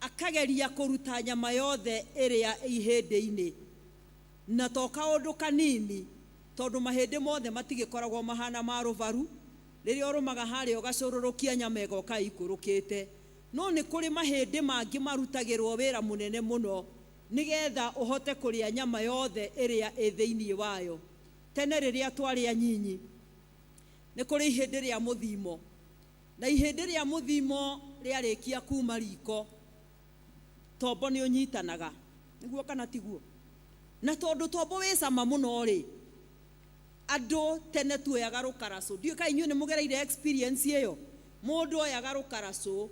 akageria kuruta nyama yothe iria ihindi-ini na toka undu kanini tondu mahindi mothe matigikoragwo mahana maruvaru riria urumaga hari ugacururukia nyama igoka ikurukite. No ni kuri mahindi mangi marutagirwo wira munene muno nigetha uhote kuria nyama yothe iria ithiini wayo. Tene riria twaria nyinyi ni kuri ihindi ria muthimo na ihindi ria muthimo riarikia kuma riko tombo ni unyitanaga niguo kana tiguo. Na tondu tombo wi cama muno ri andu tene tuoyaga rukaracu. Ndio kai nyune mugereire experience iyo mundu oyaga rukaracu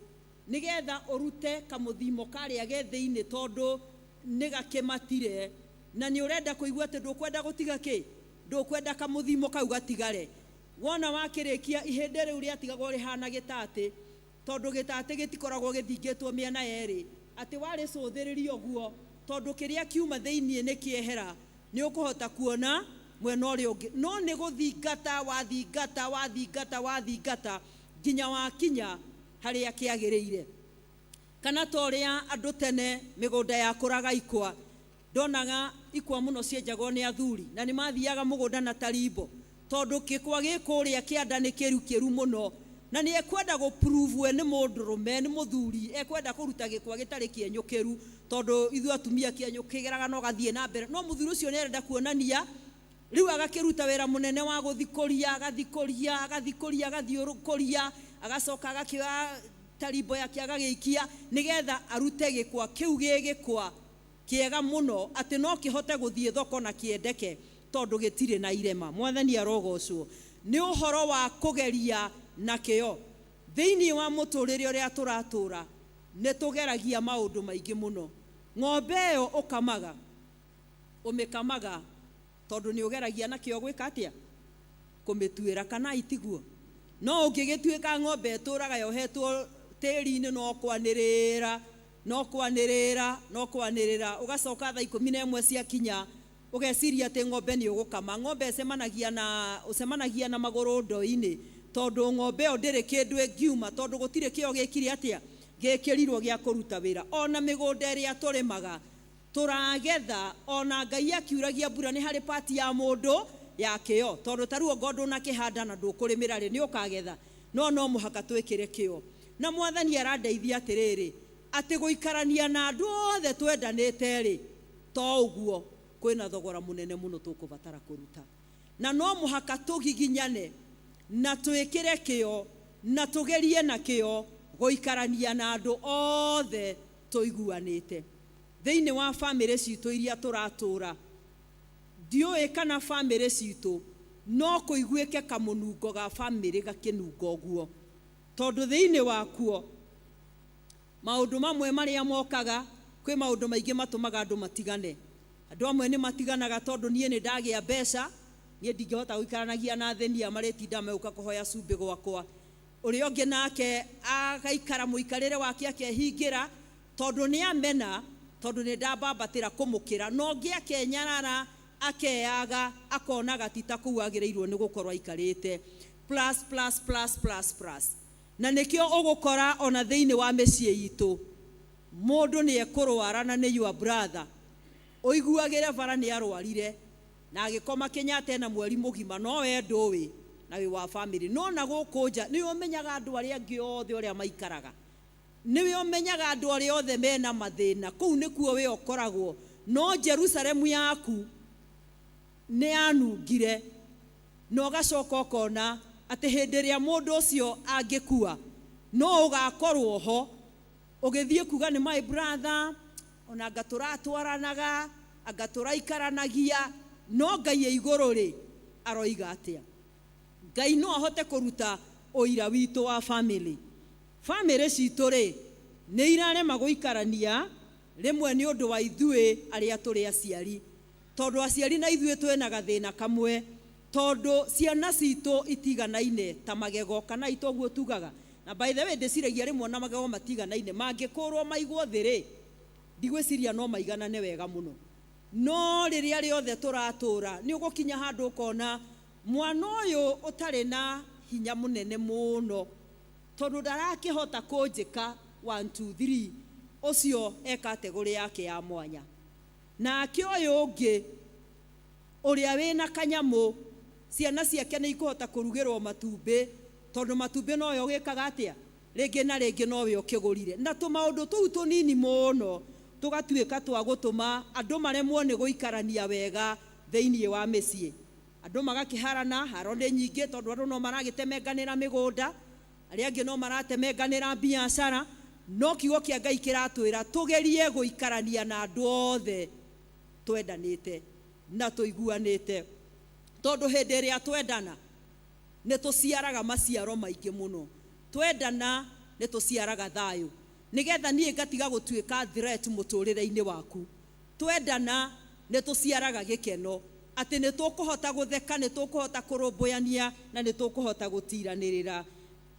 nigetha urute kamuthimo karia ge thiini tondu nigakimatire na ni urenda kuigua ati ndukwenda gutiga ki ndukwenda kamuthimo kau gatigare. Wona wakirikia ihindi riu riatigagwo rihana gitati tondu gitati gitikoragwo githingitwo miena yeri ati wari cuthiririo guo tondu kiria kiuma thiini ni kiehera ni ukuhota kuona mwena uria ungi. No ni guthingata wathingata nginya wakinya haria kiagiriire. Kana toria andu tene migunda yakuraga ikwa ndonaga ikwa muno cienjagwo ni athuri na ni mathiaga mugunda na tarimbo tondu gikwa gikuria kianda ni kiru muno na ni ekwenda go prove ni mundurume ni muthuri ekwenda kuruta gikwa gitari kienyukiru tondu ithu atumia kienyukigeraga no gathie na mbere. No muthuri ucio ni arenda kuonania riu agakiruta wira munene wa guthikoria agathiurukuria agacoka agakioya tarimbo yake agagiikia nigetha arute gikwa kiu gigikwa kiega muno ati no kihote guthie thoko na kiendeke tondu gitire na irema. Mwathani arogocwo. nĩ ũhoro wa kũgeria na kĩo. Thĩinĩ wa mũtũrĩre ũrĩa tũratũra nĩ tũgeragia maũndũ maingĩ mũno. Ng'ombe ĩyo ũkamaga, ũmĩkamaga tondũ nĩ ũgeragia na kĩo gwĩka atĩa? Kũmĩtuĩra, kana itiguo? No ũngĩgĩtuĩka ng'ombe ĩtũraga yohetwo tĩri-inĩ no kwanĩrĩra ũgacoka thaa 11 ciakinya ũgeciria atĩ ng'ombe nĩ ũgũkama. Ng'ombe ũcemanagia na magũrũ ndoo-inĩ tondũ ng'ombe ĩyo ndĩrĩ kĩndũ ĩngiuma, tondũ gũtirĩ kĩo gĩkire atĩa? Gĩkĩrirwo gĩa kũruta wĩra. Ona mĩgũnda ĩrĩa tũrĩmaga tũragetha, ona Ngai akiuragia mbura nĩ harĩ pati ya mũndũ ya kĩo, tondũ tarĩu ngondũ na kĩhanda na ndũkũrĩmĩra rĩ, nĩ ũkagetha, no mũhaka twĩkĩre kĩo. Na Mwathani arandeithia atĩrĩrĩ, atĩ gũikarania na andũ othe twendanĩte rĩ, to ũguo, kwĩna thogora mũnene mũno tũkũbatara kũruta. Na no mũhaka tũgiginyane na twĩkĩre kĩo na tũgerie na kĩo gũikarania na andũ othe tũiguanĩte. Thĩinĩ wa bamĩrĩ citũ iria tũratũra, ndiũĩ kana bamĩrĩ citũ no kũiguĩke kamũnungo ga bamĩrĩ gakĩnunga ũguo, tondũ thĩinĩ wakuo maũndũ mamwe marĩa mokaga, kwĩ maũndũ maingĩ matũmaga andũ matigane. Andũ amwe nĩ matiganaga tondũ niĩ nĩ ndagĩa mbeca, niĩ ndingĩhota gũikaranagia na thenia marĩtinda megũka kũhoya cumbĩ gwakwa. Ũrĩa ũngĩ nake agaikara mũikarĩre wake akehingĩra tondũ nĩ amena, tondũ nĩ ndambambatĩra kũmũkĩra. No ũngĩ akenyarara, akeyaga, akonaga ti ta kũu agĩrĩirwo nĩ gũkorwo aikarĩte. Plus. Na nĩkĩo ũgũkora ona thĩinĩ wa mĩciĩ itũ mũndũ nĩ ekũrwara na nĩ your brother, ũiguagĩre bara nĩ arwarire na agĩkoma Kenyatta na mweri mũgima, no we ndũĩ na wĩ wa bamĩrĩ. No na gũkũ nja nĩ ũmenyaga andũ arĩa angĩ othe ũrĩa maikaraga, nĩ ũmenyaga andũ arĩa othe mena mathĩna, kũu nĩkuo we ũkoragwo. No Jerusalemu yaku nĩ anungire, na ũgacoka ũkona atĩ hĩndĩ ĩrĩa mũndũ ũcio angĩkua no ũgakorwo ho ũgĩthiĩ kuga nĩ my brother, ona anga tũratwaranaga, anga tũraikaranagia, no Ngai e igũrũ rĩ aroiga atĩa? Ngai no ahote kũruta ũira witũ wa bamĩrĩ. Bamĩrĩ citũ rĩ nĩ irarema gũikarania rĩmwe nĩ ũndũ wa ithuĩ arĩa tũrĩ aciari, tondũ aciari na ithuĩ twĩna gathĩna kamwe, tondũ ciana citũ itiganaine ta magego, kana itoguo tugaga. Na by the way ndĩciragia rĩmwe na magego matiganaine, mangĩkũrwo maigwo thĩ rĩ ndigwĩciria no maiganane wega mũno. No rĩrĩa rĩothe tũratũra nĩ ũgũkinya handũ ũkona mwana ũyũ ũtarĩ na hinya mũnene mũno, tondũ ndarakĩhota kũnjĩka 1 2 3, ũcio e kategori yake ya mwanya. Nake ũyũ ũngĩ ũrĩa wĩna kanyamũ, ciana ciake nĩ ikũhota kũrugĩrwo matumbĩ, tondũ matumbĩ no yo gĩkaga atĩa, rĩngĩ na rĩngĩ no we ũkĩgũrire. Na tũmaũndũ tũu tũnini mũno tũgatuĩka twa gũtũma andũ maremwo nĩ gũikarania wega thĩinĩ wa mĩciĩ. Andũ magakĩharana, haro nĩ nyingĩ tondũ andũ no maragĩtemenganĩra mĩgũnda, arĩa angĩ no maratemenganĩra biacara. No kiugo kĩa Ngai kĩratwĩra tũgerie gũikarania na andũ othe twendanĩte na tũiguanĩte, tondũ hĩndĩ ĩrĩa twendana nĩ tũciaraga maciaro maingĩ mũno. Twendana nĩ tũciaraga thayũ, nĩgetha niĩ ngatiga gũtuĩka threat mũtũrĩre-inĩ waku. Twendana nĩ tũciaraga gĩkeno, atĩ nĩ tũkũhota gũtheka, nĩ tũkũhota kũrũmbũyania na nĩ tũkũhota gũtiranĩrĩra.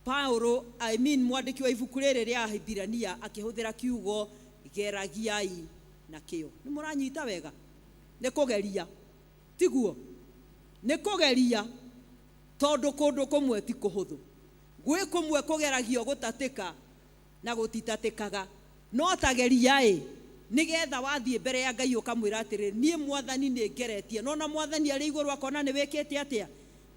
Mwandĩki wa ibuku rĩrĩ rĩa Ahibirania akĩhũthĩra kiugo geragiai na kĩo. Nĩ mũranyita wega? Nĩ kũgeria, tiguo? Nĩ kũgeria, tondũ kũndũ kũmwe ti kũhũthũ. Gwĩ kũmwe kũgeragio gũtatĩka na gũtitatĩkaga, no tageria nĩgetha wathiĩ mbere ya Ngai ũkamwĩra atĩrĩ, niĩ Mwathani nĩ ngeretie. No na Mwathani arĩ igũrũ akona nĩ wĩkĩte atĩa?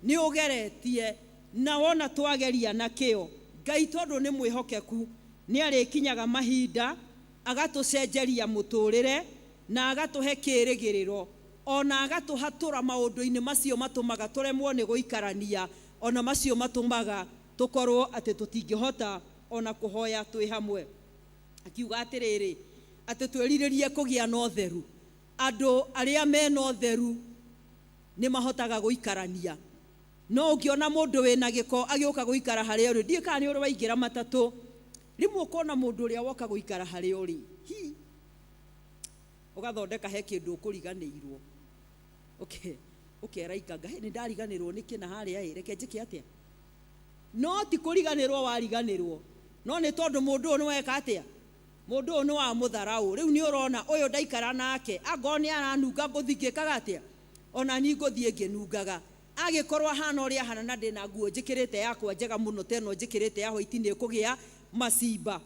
Nĩ ũgeretie. Na wona twageria na kĩo, Ngai tondũ nĩ mwĩhokeku nĩ arĩkinyaga mahinda agatũcenjeria mũtũrĩre na agatũhe kĩĩrĩgĩrĩro, ona agatũhatũra maũndũ-inĩ macio matũmaga tũremwo nĩ gũikarania, ona macio matũmaga tũkorwo atĩ tũtingĩhota ona kũhoya twĩ hamwe. Akiuga atĩrĩrĩ, atĩ twĩrirĩrie kũgĩa na ũtheru. Andũ arĩa mena ũtheru nĩ mahotaga gũikarania, no ngiona mundu wina giko agioka guikara haria uri ndie kana ni uri waingira matatu rimwe ukona mundu uria woka guikara haria uri ugathondeka he kindu ukuriganirwo ukera ikanga ni ndariganirwo niki na haria reke njike atia no ti kuriganirwo wariganirwo no ni tondu mundu ni weka atia mundu ni wa mutharau riu ni urona uyu ndaikara nake agoni aranunga nguthingikaga atia ona ni nguthie nginungaga agikorwo hana uria hana na ndina nguo njikirite yakwa njega muno teno njikirite yaho itini kugia macimba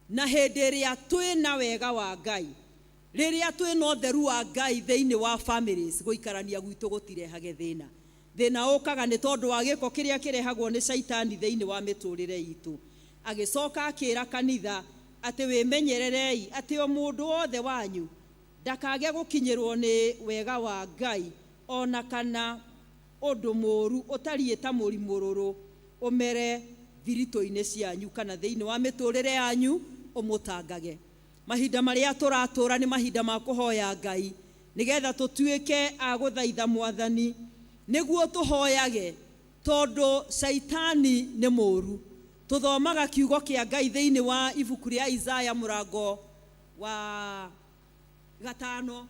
na hindi iria twina wega wa Ngai riria twina utheru wa Ngai thiini wa families guikarania gwitu gutirehage thina ukaga ni tondu wa giko kiria kirehagwo ni shaitani thiini wa miturire itu agicoka akira kanitha ati wimenyererei ati o mundu wothe wanyu ndakage gukinyirwo ni wega wa Ngai ona kana undu moru utariĩ ta mũrimũrũrũ umere thirito-inĩ cianyu kana thĩinĩ wa mĩtũrĩre yanyu umutangage mahinda maria tũratũra nĩ mahinda ma kũhoya Ngai nigetha tũtuĩke a gũthaitha Mwathani nĩguo tũhoyage tondu shaitani nĩ mũru tuthomaga kiugo kĩa Ngai thĩinĩ wa ibuku rĩa Isaya mũrango wa 5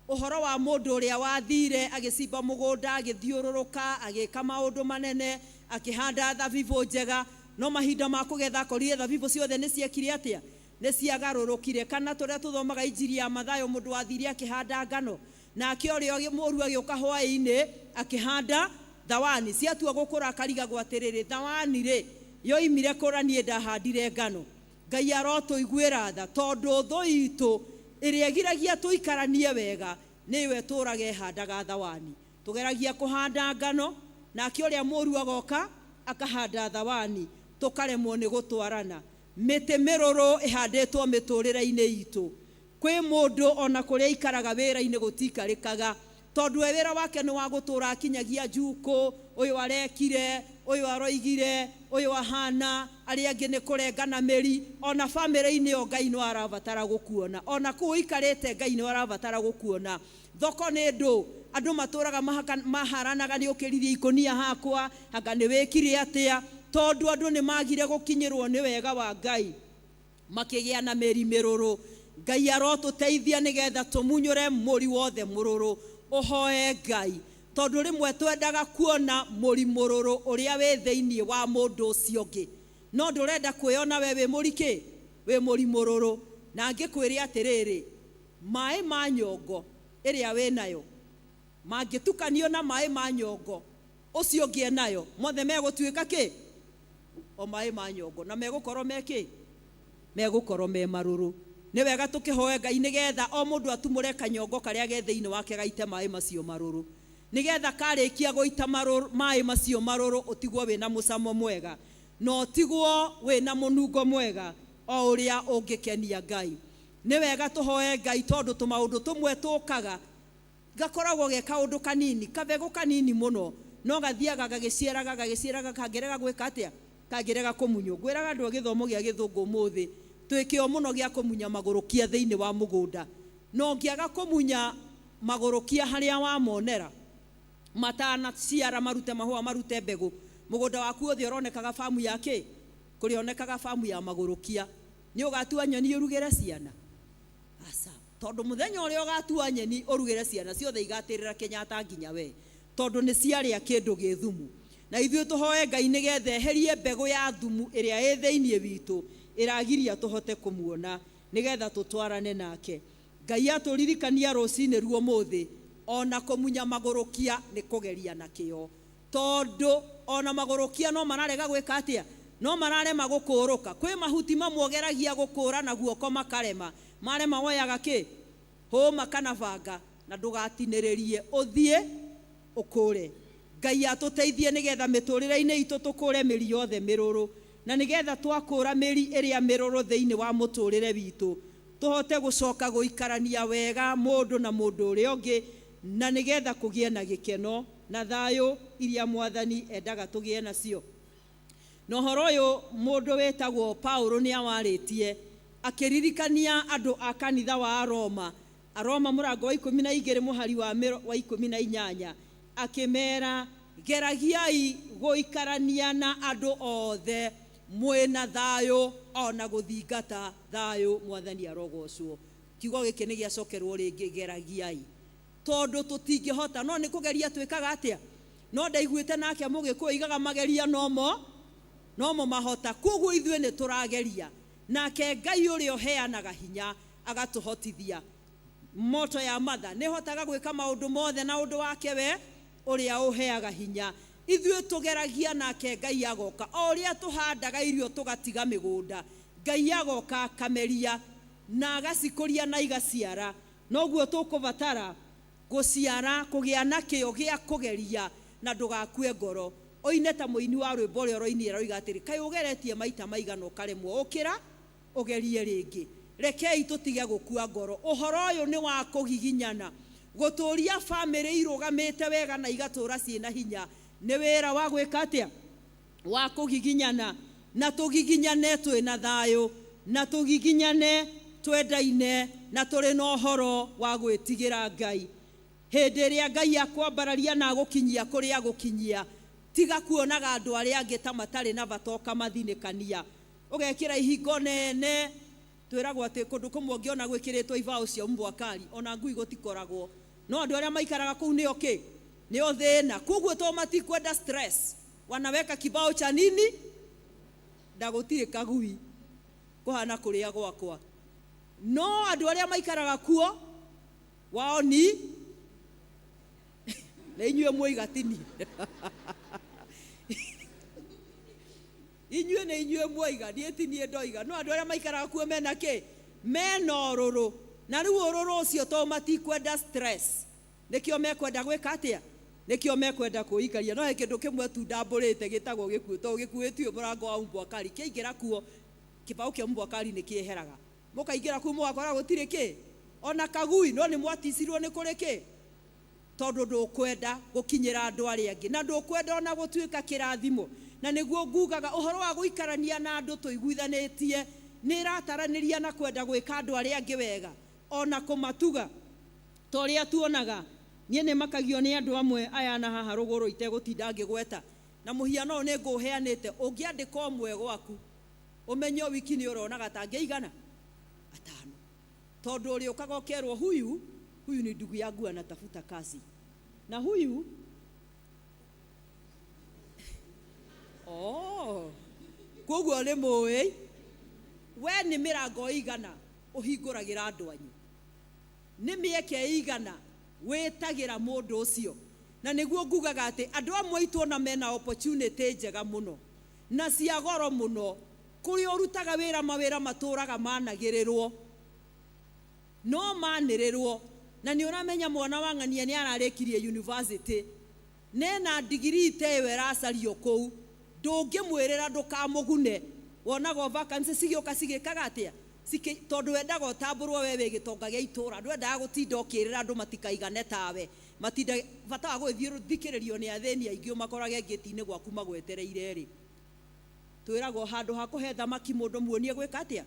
uhoro wa mundu uria wathire agicimba mugunda agithiururuka agika maundu manene akihanda thabibu njega no mahinda ma kugetha korire thabibu ciothe ni ciekire atia ni ciagarurukire kana turia tuthomaga injiri ya Mathayo mundu wathire akihanda ngano na akiorio muru agioka hwaini akihanda thawani ciatua gukura akariga gwatiriri thawani ri yoimire kuranie ndahandire ngano Ngai arotuiguira tha tondu thu itu iria giragia tuikaranie wega niwe turage handaga thawani tugeragia kuhanda ngano na akioria muru agoka akahanda thawani tukaremwo ni gutwarana mite miruru ihandetwo miturire-ini itu kwi mundu ona kuria ikaraga wira-ini gutikarikaga tondu wira wake ni wa gutura akinyagia njuku uyu arekire uyu aroigire uyu ahana ari angi ni kurengana meri ona family-ini o Ngai no arabatara gukuona ona ku ikarite Ngai no arabatara gukuona thoko ni ndu andu maturaga maharanaga ni ukirithia ikonia hakwa anga ni wekire atia tondu andu ni magire gukinyirwo ni wega wa Ngai makigia na meri miruru Ngai arotuteithia nigetha tumunyure muri wothe mururu uhoe Ngai tondu rimwe twendaga kuona muri mururu uria we thiini wa mundu ucio ngi no ndurenda kwiyona we wi muriki we muri mururu na ngikwire atiriri mai ma nyongo iria we nayo mangitukanio na mai ma nyongo ucio ngi nayo mothe megutuika ki o mai ma nyongo na megukorwo meki megukorwo me maruru ni wega tukihoe Ngai nigetha o mundu atumure kanyongo karia ge thiini wake gaite mai macio maruru nigetha karikia goita mai macio maruru utigwo wina mucamo mwega no tigwo wina munungo mwega o uria ungikenia Ngai ni wega tuhoe Ngai tondu tumaundu tumwe tukaga gakoragwo ge kaundu kanini kabego kanini muno no gathiaga gagiciaraga kangirega gwika atia kangirega kumunyo gwiraga andu agithomo gia githungu muthi twikio muno gia kumunya magurukia thiini wa mugunda no ngiaga kumunya magurukia haria wa monera matana ciara marute mahua marute mbegu mugunda waku othe uronekaga famu yake kurionekaga famu ya magurukia ni ugatua nyoni urugire ciana asa tondu muthenya uria ugatua nyeni urugire ciana ciothe igatirira Kenyatta nginya we tondu ni ciaria kindu githumu na ithuĩ tuhoe Ngai nigetha eherie mbegu ya thumu iria ĩ thĩinĩ witũ iragiria tuhote kumuona nigetha tutwarane nake Ngai aturirikania rucinĩ ruo muthi ona kumunya magurukia ni kugeria na kio tondu ona magurukia no mararega gwika atia no mararema gukuruka kwi mahuti mamwogeragia gukura na guoko makarema marema woyaga ki homa kana banga na ndugatiniririe uthie ukure Ngai atuteithie nigetha miturire-ini itu tukure miri yothe miruru na nigetha twakura miri iria miruru thiini wa muturire witu tuhote gucoka guikarania wega mundu na mundu uria ungi na nigetha kugie na gikeno na thayo iria Mwathani endaga tugie nacio no horo uyu mundu wetagwo Paulo ni awaritie akiririkania andu a kanitha wa Aroma murango wa 12 muhari wa 18 akimera geragiai guikarania na andu othe mwena thayo ona guthingata thayo. Mwathani arogocwo. Kiugo giki ni giacokerwo ringi geragiai, tondu tutingihota. No ni kugeria twikaga atia? No ndaiguite nake Mugikuyu igaga mageria nomo mahota. Koguo ithuĩ nĩ tũrageria, nake Ngai ũrĩa ũheanaga hinya agatuhotithia. Moto ya matha nĩ hotaga gwĩka maũndũ mothe na ũndũ wake we ũrĩa ũheaga hinya. Ithuĩ tũgeragia nake Ngai agoka. O ũrĩa tũhandaga irio tũgatiga mĩgũnda, Ngai agoka akameria na agacikũria na igaciara. Noguo tũkũbatara gũciara, kũgĩa na kĩyo gĩa kũgeria na ndũgakue ngoro. Oine ta mũini wa rwĩmbo rũrĩa roinire roiga atĩrĩ, kaĩ ũgeretie maita maigana ũkaremwo, ũkĩra ũgerie rĩngĩ. Rekei tũtige gũkua ngoro. Ũhoro ũyũ nĩ wa kũgiginyana. Gũtũũria bamĩrĩ irũgamĩte wega na igatũũra ciĩna hinya nĩ wĩra wa gwĩka atĩa? Wa kũgiginyana. Na tũgiginyane twĩna thayũ, na tũgiginyane twendaine, na tũrĩ na ũhoro wa gwĩtigĩra Ngai. Hĩndĩ ĩrĩa Ngai akwambararia na agũkinyia kũrĩa agũkinyia, tiga kuonaga andũ arĩa angĩ ta matarĩ na bata ũkamathinĩkania. Ũgekĩra ihingo nene, twĩragwo atĩ kũndũ kũmwe ũngĩona gwĩkĩrĩtwo ibao cia mbwakari, ona ngui gũtikoragwo. No andũ arĩa maikaraga kũu nĩo kĩ? Nĩo thĩna. Koguo to matikwenda stress, wanaweka kibao cha nini? Ndagũtirĩ kagui kũhana kũrĩa gwakwa. No andũ arĩa maikaraga kuo wao ni na inyuĩ mũigatini. Inyuĩ nĩ inyuĩ mwoiga, niĩ ti niĩ ndoiga. No andũ arĩa maikaraga kuo mena kĩ? Mena ũrũrũ. Na rĩu ũrũrũ ũcio to matikwenda stress, nĩkĩo mekwenda gwĩka atĩa? Nĩkĩo mekwenda kwĩikaria. No he kĩndũ kĩmwe tu ndambũrĩte gĩtagwo gĩkuũ. To gĩkuĩtio mũrango wa mbwakari, kĩaingĩra kuo kĩbaũ kĩa mbwakari nĩ kĩeheraga. Mũkaingĩra kuo mũgakora gũtirĩ kĩ? Ona kagui. No nĩ mwaticirwo nĩ kũrĩ kĩ? Tondu ndũkwenda gũkinyĩra andũ arĩa angĩ, na ndũkwenda ona gũtuĩka kĩrathimo. Na nĩguo ngugaga ũhoro wa gũikarania na andũ tũiguithanĩtie nĩ ĩrataranĩria na kwenda gwĩka andũ arĩa angĩ wega, ona kũmatuga ta ũrĩa tuonaga. Niĩ nĩ makagio nĩ andũ amwe aya na haha rũgũrũ itegũtinda ngĩgweta. Na mũhiano ũyũ nĩ ngũheanĩte, ũngĩandĩka ũmwe gwaku ũmenye wiki nĩ ũronaga ta angĩigana 5. Tondu ũrĩa ũkaga ũkerwo huyu ni ndugu yangu anatafuta kazi, na huyu koguo nĩ mũĩ we nĩ mĩrango igana ũhingũragĩra andũ anyu, nĩ mĩeke igana wĩtagĩra mũndũ ũcio. Na nĩguo ngugaga atĩ andũ amwe aitũ na mena opportunity njega mũno na cia goro mũno, kũrĩa ũrutaga wĩra mawĩra matũraga managĩrĩrwo, no manĩrĩrwo. Na nĩ ũramenya mwana wa ng'ania nĩ ararĩkirie university, nena degree teyo ĩracario kũu, ndũngĩmwĩrĩra ndũkamũgune. Wonaga vacancy cigĩũka cigĩkaga atĩa? Tondũ wendaga ũtambũrwo we wĩ gĩtonga gĩa itũra, ndwendaga gũtinda ũkĩrĩra andũ matikaigane tawe, matinda bata wa gũthikĩrĩrio nĩ athĩni aingĩ ũmakorage ngĩti-inĩ gwaku magwetereire rĩ. Twĩragwo handũ ha kũhe thamaki mũndũ muonie gwĩka atĩa?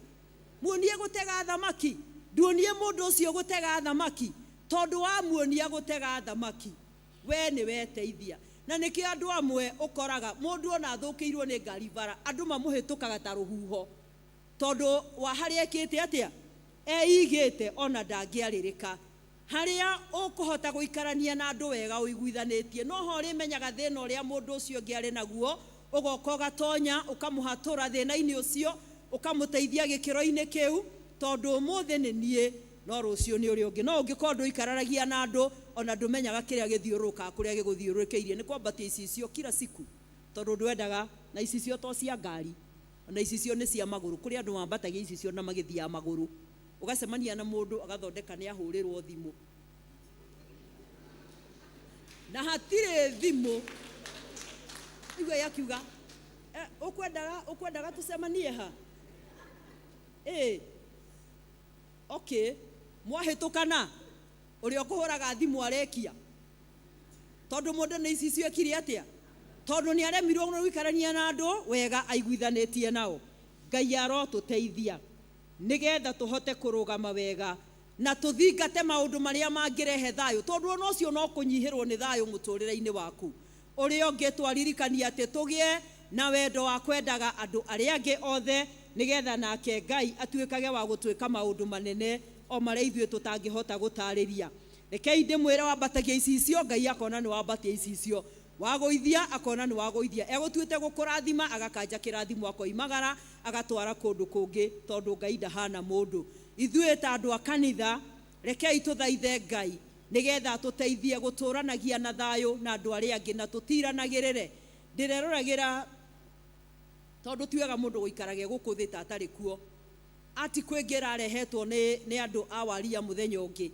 Muonie gũtega thamaki. Nduonie mũndũ ũcio gũtega thamaki, tondu wa muonia gũtega thamaki we nĩ weteithia. Na nĩkĩo andũ amwe ũkoraga mũndũ ona athũkĩirwo nĩ ngari bara, andũ mamũhĩtũkaga ta rũhuho, tondu wa harĩa ekĩte atĩa? Eigĩte ona ndangĩarĩrĩka. Harĩa ũkũhota gũikarania na andũ wega ũiguithanĩtie, no ho ũrĩmenyaga thĩna ũrĩa mũndũ ũcio ũngĩ arĩ naguo, ũgoka ũgatonya ũkamũhatũra thĩna-inĩ ũcio, ũkamũteithia gĩkĩro-inĩ kĩu, tondu ũmũthĩ nĩ niĩ no rũciũ nĩ ũrĩa ũngĩ. No ũngĩkorwo ndũikaranagia na andũ ona ndũmenyaga kĩrĩa gĩthiũrũrũkaga kũrĩa gĩgũthiũrũrũkĩirie, nĩ kwambatia icicio kila siku, tondu ndwendaga. Na icicio to cia ngari, ona icicio nĩ cia magũrũ. Kũrĩ andũ mambatagia icicio na magĩthiaga magũrũ, ũgacemania na mũndũ agathondeka nĩ ahũrĩrwo thimũ na hatirĩ thimũ. Igwe yakiuga ũkwendaga tũcemanie ha? Okay, mwahĩtũkana ũrĩa ũkũhũraga thimũ arekia, tondu mũndũ nĩ icicio ekire atĩa? Tondu nĩ aremirwo gũikarania na andũ wega aiguithanĩtie nao. Ngai arotũteithia nĩgetha tũhote kũrũgama wega na tũthingate maũndũ marĩa mangĩrehe thayũ, tondu ona ũcio no kũnyihĩrwo nĩ thayũ mũtũrĩre-inĩ waku. Uria ungi twaririkania ati tugie na wendo wa kwendaga andu aria angi othe nigetha nake Ngai atuikage wa gutwika maundu manene o maria ithue tutangihota gutariria. Rekei ndimwire wambatagia icicio Ngai akona ni wambatia icicio, wagoithia akona ni wagoithia, egutuite gukurathima agakanja kirathimo akoimagara agatwara kundu kungi tondu Ngai ndahana mundu. Ithue ta andu a kanitha rekei tuthaithe Ngai nigetha tuteithie guturanagia na thayo na andu aria angi na tutiranagirire. Ndireruragira tondu tiwega mundu guikarage guku thi tatari kuo ati kwingira arehetwo ni andu a waria muthenya ungi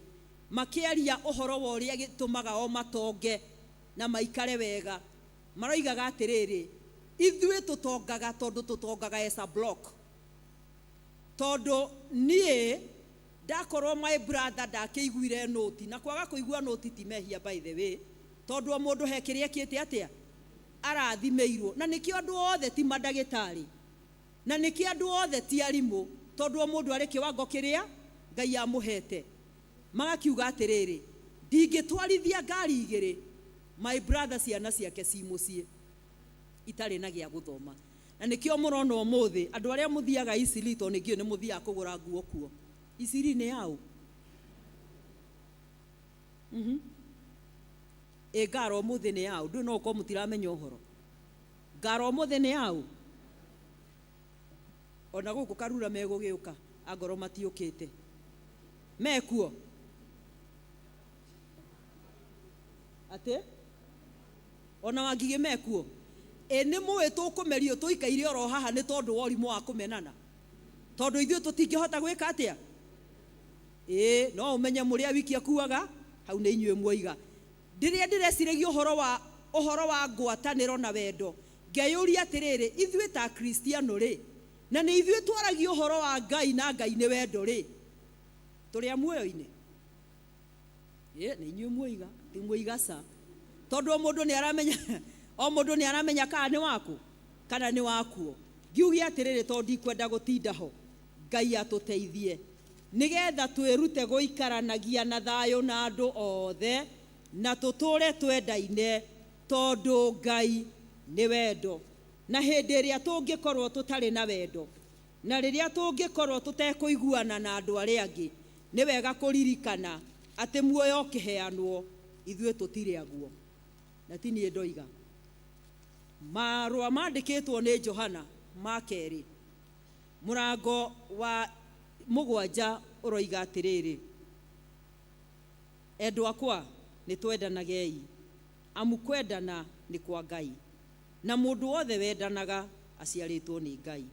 makiaria uhoro wa uria gitumaga o matonge na maikare wega. Maroigaga atiriri ithue tutongaga tondu tutongaga as a block, tondu nie ndakorwo my brother ndakiiguire noti na kwaga kuigua noti ti mehia by the way, tondu mundu hekiria kiete atia arathimeirwo. Na nikio andu othe ti madagitari na nikio andu othe ti arimu, tondu mundu ari kiwango kiria Ngai amuhete. Magakiuga atiriri ndingitwarithia ngari igiri my brother ciana ciake ci mucie itari na gia guthoma. Na nikio murona umuthi andu aria muthiaga Isili to nikio ni muthia kugura nguo kuo. Isili ni yao ngaro muthi ni yao, ndu no ko mutiramenya uhoro. Ngaro muthi ni yao ona guku Karura megugiuka agoro matiukite mekuo ate ona Wangige mekuo. Ni muwe tukumerio tuikaire oro haha ni tondu worimu wa kumenana, tondu ithue tutingihota gwika atia no umenye muria wiki akuaga hau ni inyue muiga. Ndiria ndireciragia uhoro wa ngwataniro na wendo ngeyuria atiriri ithue ta Kristiano ri na ni ithue twaragia uhoro wa Ngai na Ngai ni wendo ri turia muoyo-ini ni inyue muiga ti muiga sa tondu mundu ni aramenya o mundu ni aramenya kana ni waku kana ni wakuo. Ngiugia atiriri tondu ikwenda gutinda ho Ngai atuteithie nigetha twirute guikaranagia na thayo na andu othe na tuture twendaine tondu Ngai ni wendo. Na hindi iria tungikorwo tutari na wendo na riria tungikorwo tutekuiguana na andu aria angi ni wega kuririkana ati muoyo kiheanwo ithue tutire aguo. Na tini ndoiga marua mandikitwo ni Johana makeri murango wa 7 uroiga atiriri endu akwa ni twendanagei amu kwendana ni kwa Ngai na mundu wothe wendanaga aciaritwo ni Ngai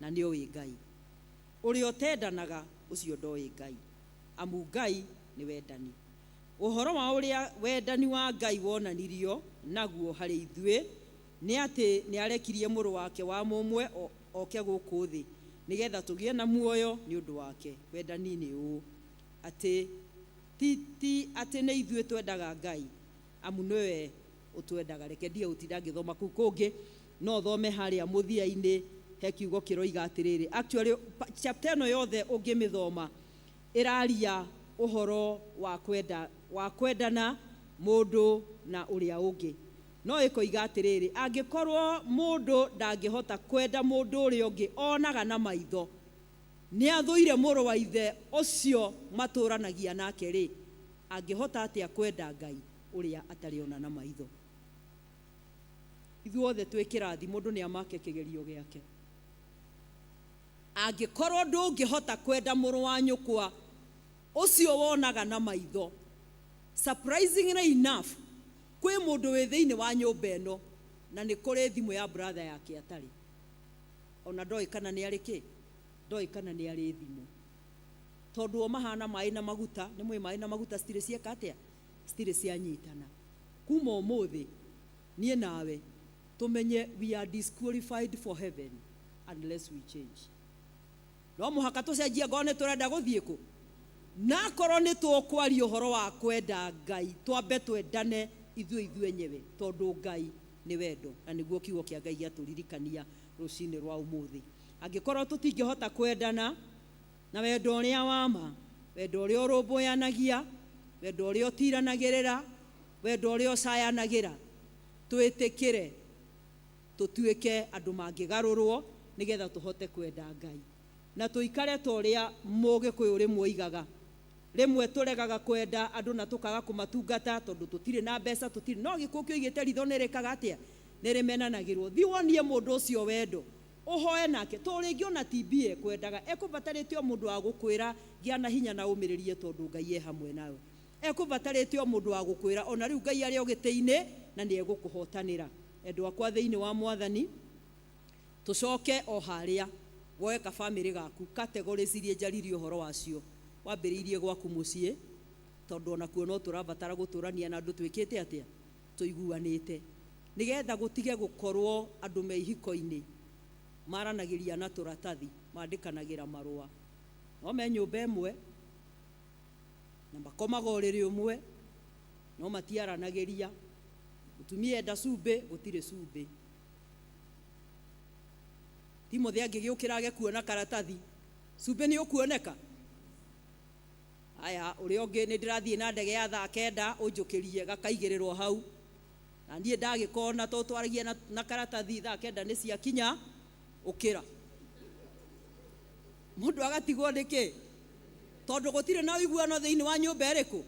na ni owi Ngai. Uria tendanaga ucio ndoi Ngai amu Ngai ni wendani. Uhoro wa uria wendani wa Ngai wonanirio naguo hari ithue ni ati ni arekirie muru wake wa mumwe oke guku thi nigetha tugie na muoyo ni undu wake. Wendani ni u ati ti ati ni ithue twendaga Ngai amu niwe utwendaga. Reke ndia utinda ngithoma ku kungi no thome haria muthia-ini he kiugo kiroiga atiriri. Actually chapter no yothe ungimithoma iraria uhoro wa kwendana mundu na uria ungi. No ikoiga atiriri angikorwo mundu ndangihota kwenda mundu uria ungi onaga na maitho ni athuire muru wa ithe ucio maturanagia nake ri angihota atia kwenda Ngai uria atariona na maitho. Ithuothe twikirathi mundu ni amake kigerio giake. Angikorwo ndungihota kwenda muru wa nyukwa ucio wonaga na maitho, surprisingly enough kwi mundu wi thiini wa nyumba eno na ni kuri thimu ya brother yake atari ona ndoi kana ni ari ki ndoi kana ni ari thimu tondu o mahana mai na maguta ni mwe mai na maguta stire cieka atia stire cia nyitana. Kuma umuthi nie nawe tumenye we are disqualified for heaven unless we change. No muhaka tucenjie ngone turenda guthie ku na korwo ni tukwaria uhoro wa kwenda Ngai twambe twendane ithue nyewe tondu Ngai ni wendo na niguo kiugo kia Ngai gaturirikania rucini rwa umuthi. Angikorwo tutingihota kwendana na wendo uria wama, wendo uria urumbuanagia, wendo uria utiranagirira, wendo uria ucayanagira twĩtĩkĩre tũtuĩke andũ mangĩgarũrwo nĩgetha tũhote kwenda Ngai, na tũikare ta ũrĩa Mũgĩkũyũ rĩmwe oigaga. Rĩmwe tũregaga kwenda andũ na tũkaga kũmatungata tondũ tũtirĩ na mbeca, tũtirĩ. No Gĩkũyũ kĩoigĩte ritho nĩ rĩkaga atĩa? Nĩ rĩmenanagĩrwo. Thiĩ wonie mũndũ ũcio wendo, ũhoe nake. To rĩngĩ ona TB ekwendaga, ekũbatarĩte o mũndũ wa gũkwĩra gĩa na hinya na ũmĩrĩrie tondũ Ngai e hamwe nawe. Ekũbatarĩte o mũndũ wa gũkwĩra ona rĩu Ngai arĩ o gĩtĩ-inĩ na nĩ egũkũhotanĩra. Endwa kwa thĩinĩ wa Mwathani, tũcoke o harĩa woe kabamĩrĩ gaku, categories iria njaririe ũhoro wacio, wambĩrĩirie gwaku mũciĩ, tondũ onakuo no tũrabatara gũtũrania na andũ twĩkĩte atĩa, tũiguanĩte, nĩgetha gũtige gũkorwo andũ me ihiko-inĩ maranagĩria na tũratathi, mandĩkanagĩra marũa. No me nyũmba ĩmwe na makomaga ũrĩrĩ ũmwe, no matiaranagĩria. Mũtumia enda cumbĩ, gũtirĩ cumbĩ. Timothy angĩgĩũkĩra age kuona karatathi, cumbĩ nĩ ũkuoneka? Aya, ũrĩa ũngĩ nĩ ndĩrathiĩ na ndege ya thaa 9 ũnjũkĩrie, gakaigĩrĩrwo hau. Na niĩ ndagĩkona to twaragia na karatathi thaa 9 nĩ ciakinya, ũkĩra. Mũndũ agatigwo nĩkĩ? Tondũ gũtirĩ na ũiguano thĩinĩ wa nyũmba ĩrĩkũ?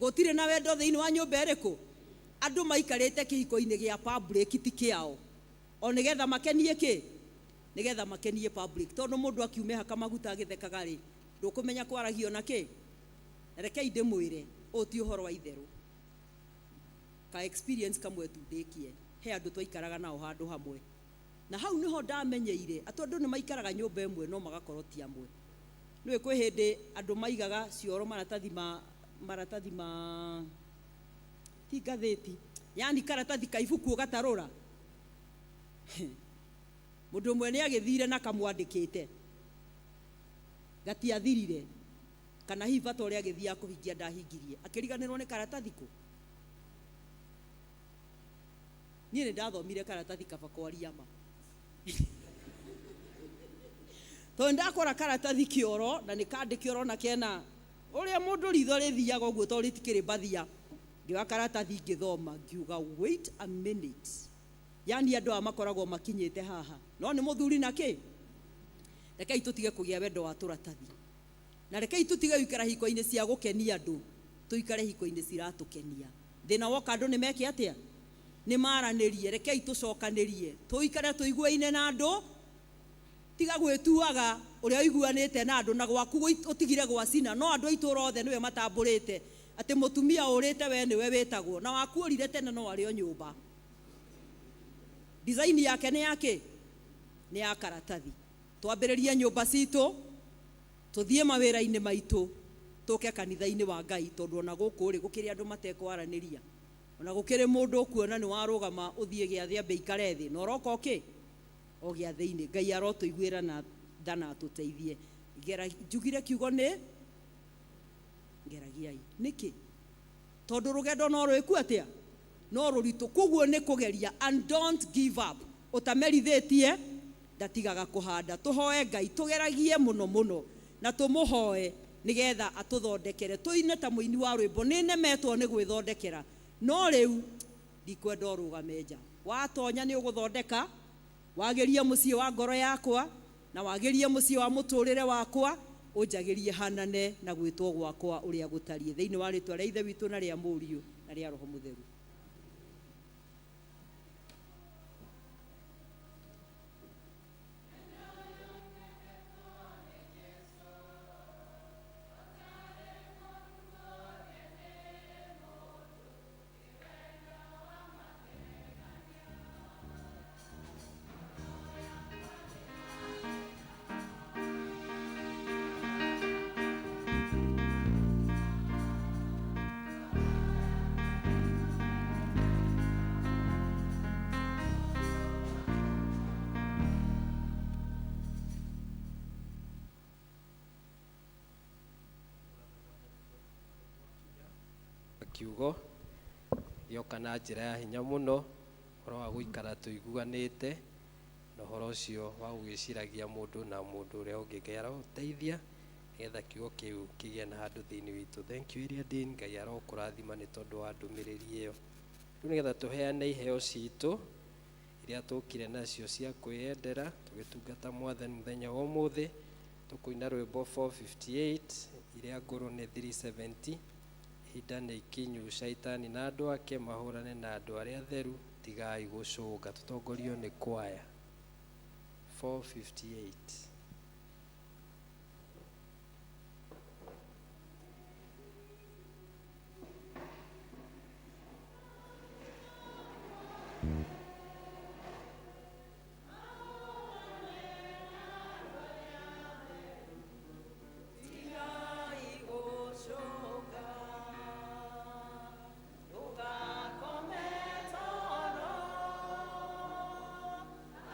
Gũtirĩ na wendo thĩinĩ wa nyũmba ĩrĩkũ? Andũ maikarĩte kĩhiko-inĩ gĩa public ti kĩao, o nĩgetha makenie kĩ? Nĩgetha makenie public. Tondũ mũndũ akiume haka maguta agĩthekaga rĩ, ndũkũmenya kwaragio na kĩ? Rekei ndĩmwĩre, ũyũ ti ũhoro wa itherũ. Ka experience kamwe tu ndĩkie, he andũ twaikaraga nao handũ hamwe, na hau nĩho ndamenyeire atĩ andũ nĩ maikaraga nyũmba ĩmwe no magakorwo ti amwe. Nĩwe kwĩ hĩndĩ andũ maigaga cioro maratathi ma ti ngathĩti, yani karatathi ka ibuku ũgatarũra. Mũndũ ũmwe nĩ agĩthire na kamwandĩkĩte, gatiathirire, kana hihi bata ũrĩa agĩthiaga kũhingia ndahingirie, akĩriganĩrwo nĩ karatathi kũ? Niĩ nĩ ndathomire karatathi kaba kwaria ma. Tondũ ndakora karatathi kĩoro na nĩ kandĩke oro na kena ũrĩa mũndũ ritho rĩthiaga ũguo to rĩtikĩrĩ bathia. Ngĩoya karatathi ngĩthoma ngiuga wait a minute, yani andũ aya makoragwo makinyĩte haha, no nĩ mũthuri na kĩ? Rekei tũtige kũgĩa wendo wa tũratathi, na rekei tũtige gũikara hiko-inĩ cia gũkenia andũ, tũikare hiko-inĩ ciratũkenia. Thĩna woka andũ nĩ meke atĩa? Nĩ maranĩrie. Rekei tũcokanĩrie, tũikare tũiguaine na andũ, tiga gwĩtuaga ũrĩa ũiguanĩte na andũ na gwaku ũtigire gwacina, no andũ a itũũra othe nĩwe matambũrĩte atĩ mũtumia ũrĩte we nĩwe wĩtagwo, na waku ũrire tene no arĩ o nyũmba. Design yake nĩ yake, nĩ ya karatathi. Twambĩrĩrie nyũmba citũ, tũthiĩ mawĩra-inĩ maitũ, tũke kanitha-inĩ wa Ngai, tondũ ona gũkũ rĩ gũkĩrĩ andũ matekwaranĩria, ona gũkĩrĩ mũndũ ũkuona nĩ warũgama ũthiĩ gĩathĩ ambe ikare thĩ, na ũroka ũkĩ o gĩathĩ-inĩ. Ngai arotũiguĩra na tha na atũteithie. Njugire kiugo nĩ ngeragiai. Nĩkĩ? Tondũ rũgendo no rwĩku atĩa? No rũritũ. Koguo nĩ kũgeria, and don't give up. Ũtamerithĩtie ndatigaga kũhanda. Tũhoe Ngai, tũgeragie mũno mũno na tũmũhoe nĩgetha atũthondekere. Tũine ta mũini wa rwĩmbo, nĩ nemetwo nĩ gwĩthondekera, no rĩu ndikwenda ũrũgame nja. Watonya nĩ ũgũthondeka, wagĩrie mũciĩ wa ngoro yakwa na wagĩrie mũciĩ wa mũtũrĩre wakwa, ũnjagĩrie hanane na gwĩtwo gwakwa ũrĩa gũtariĩ, thĩinĩ wa rĩtwa rĩa Ithe witũ na rĩa Mũriũ na rĩa Roho Mũtheru. Kiugo gĩoka na njĩra ya hinya mũno, ũhoro wa gũikara tũiguanĩte, na ũhoro ũcio wa gũgĩciragia mũndũ na mũndũ ũrĩa ũngĩ. Ngai arogũteithia nĩgetha kiugo kĩu kĩgĩe na handũ thĩinĩ witũ. Thank you Area Dean, Ngai arokũrathima nĩ tondũ wa ndũmĩrĩri ĩyo. rĩu nĩgetha tũheane iheo citũ iria tũkire nacio cia kwĩyendera tũgĩtungata Mwathani mũthenya wa ũmũthĩ. Tũkũina rwĩmbo 458 iria ngũrũ nĩ 370. Ihinda nĩ ikinyu, Shaitani na andũ ake mahũrane na andũ arĩa atheru, tigai gũcũnga. Tũtongorio nĩ kwaya 458.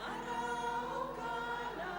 Arauka na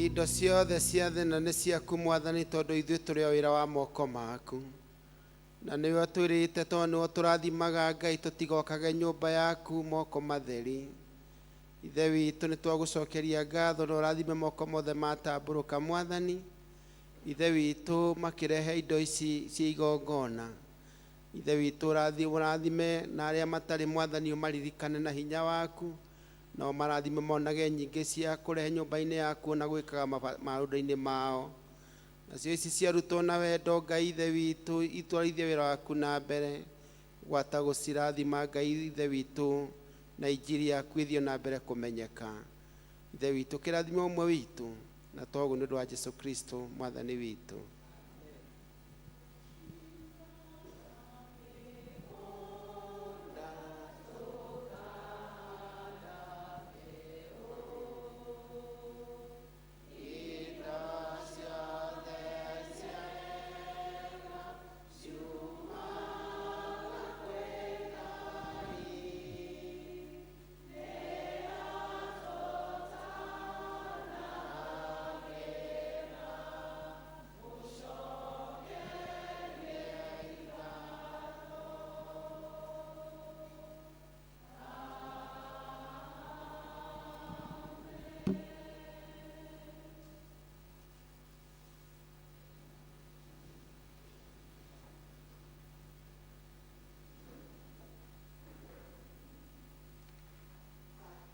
indo ciothe cia thĩ na nĩ ciaku Mwathani, tondũ ithuĩ tũrĩ o wĩra wa moko maku, na nĩwe twĩrĩte tondũ nĩwe tũrathimaga Ngai, tũtigokage nyũmba yaku moko matheri. Ithe witũ nĩ twagũcokeria ngatho na ũrathime moko mothe matambũrũka Mwathani. Ithe witũ makĩrehe indo ici cia igongona, Ithe witũ ũrathime na arĩa matarĩ Mwathani, ũmaririkane na hinya waku, na ũmarathime monage nyingĩ cia kũrehe nyũmba-inĩ yaku na gwĩkaga maũndũ-inĩ mao. Nacio ici ciarutwo na wendo Ngai Ithe witũ, itwarithie wĩra waku na mbere, gwata gũcirathima Ngai Ithe witũ, na injiri yaku ĩthiĩ na mbere kũmenyeka. Ithe witũ kĩrathimo ũmwe witũ, na toguo nĩ ũndũ wa Jesu Kristo Mwathani witũ.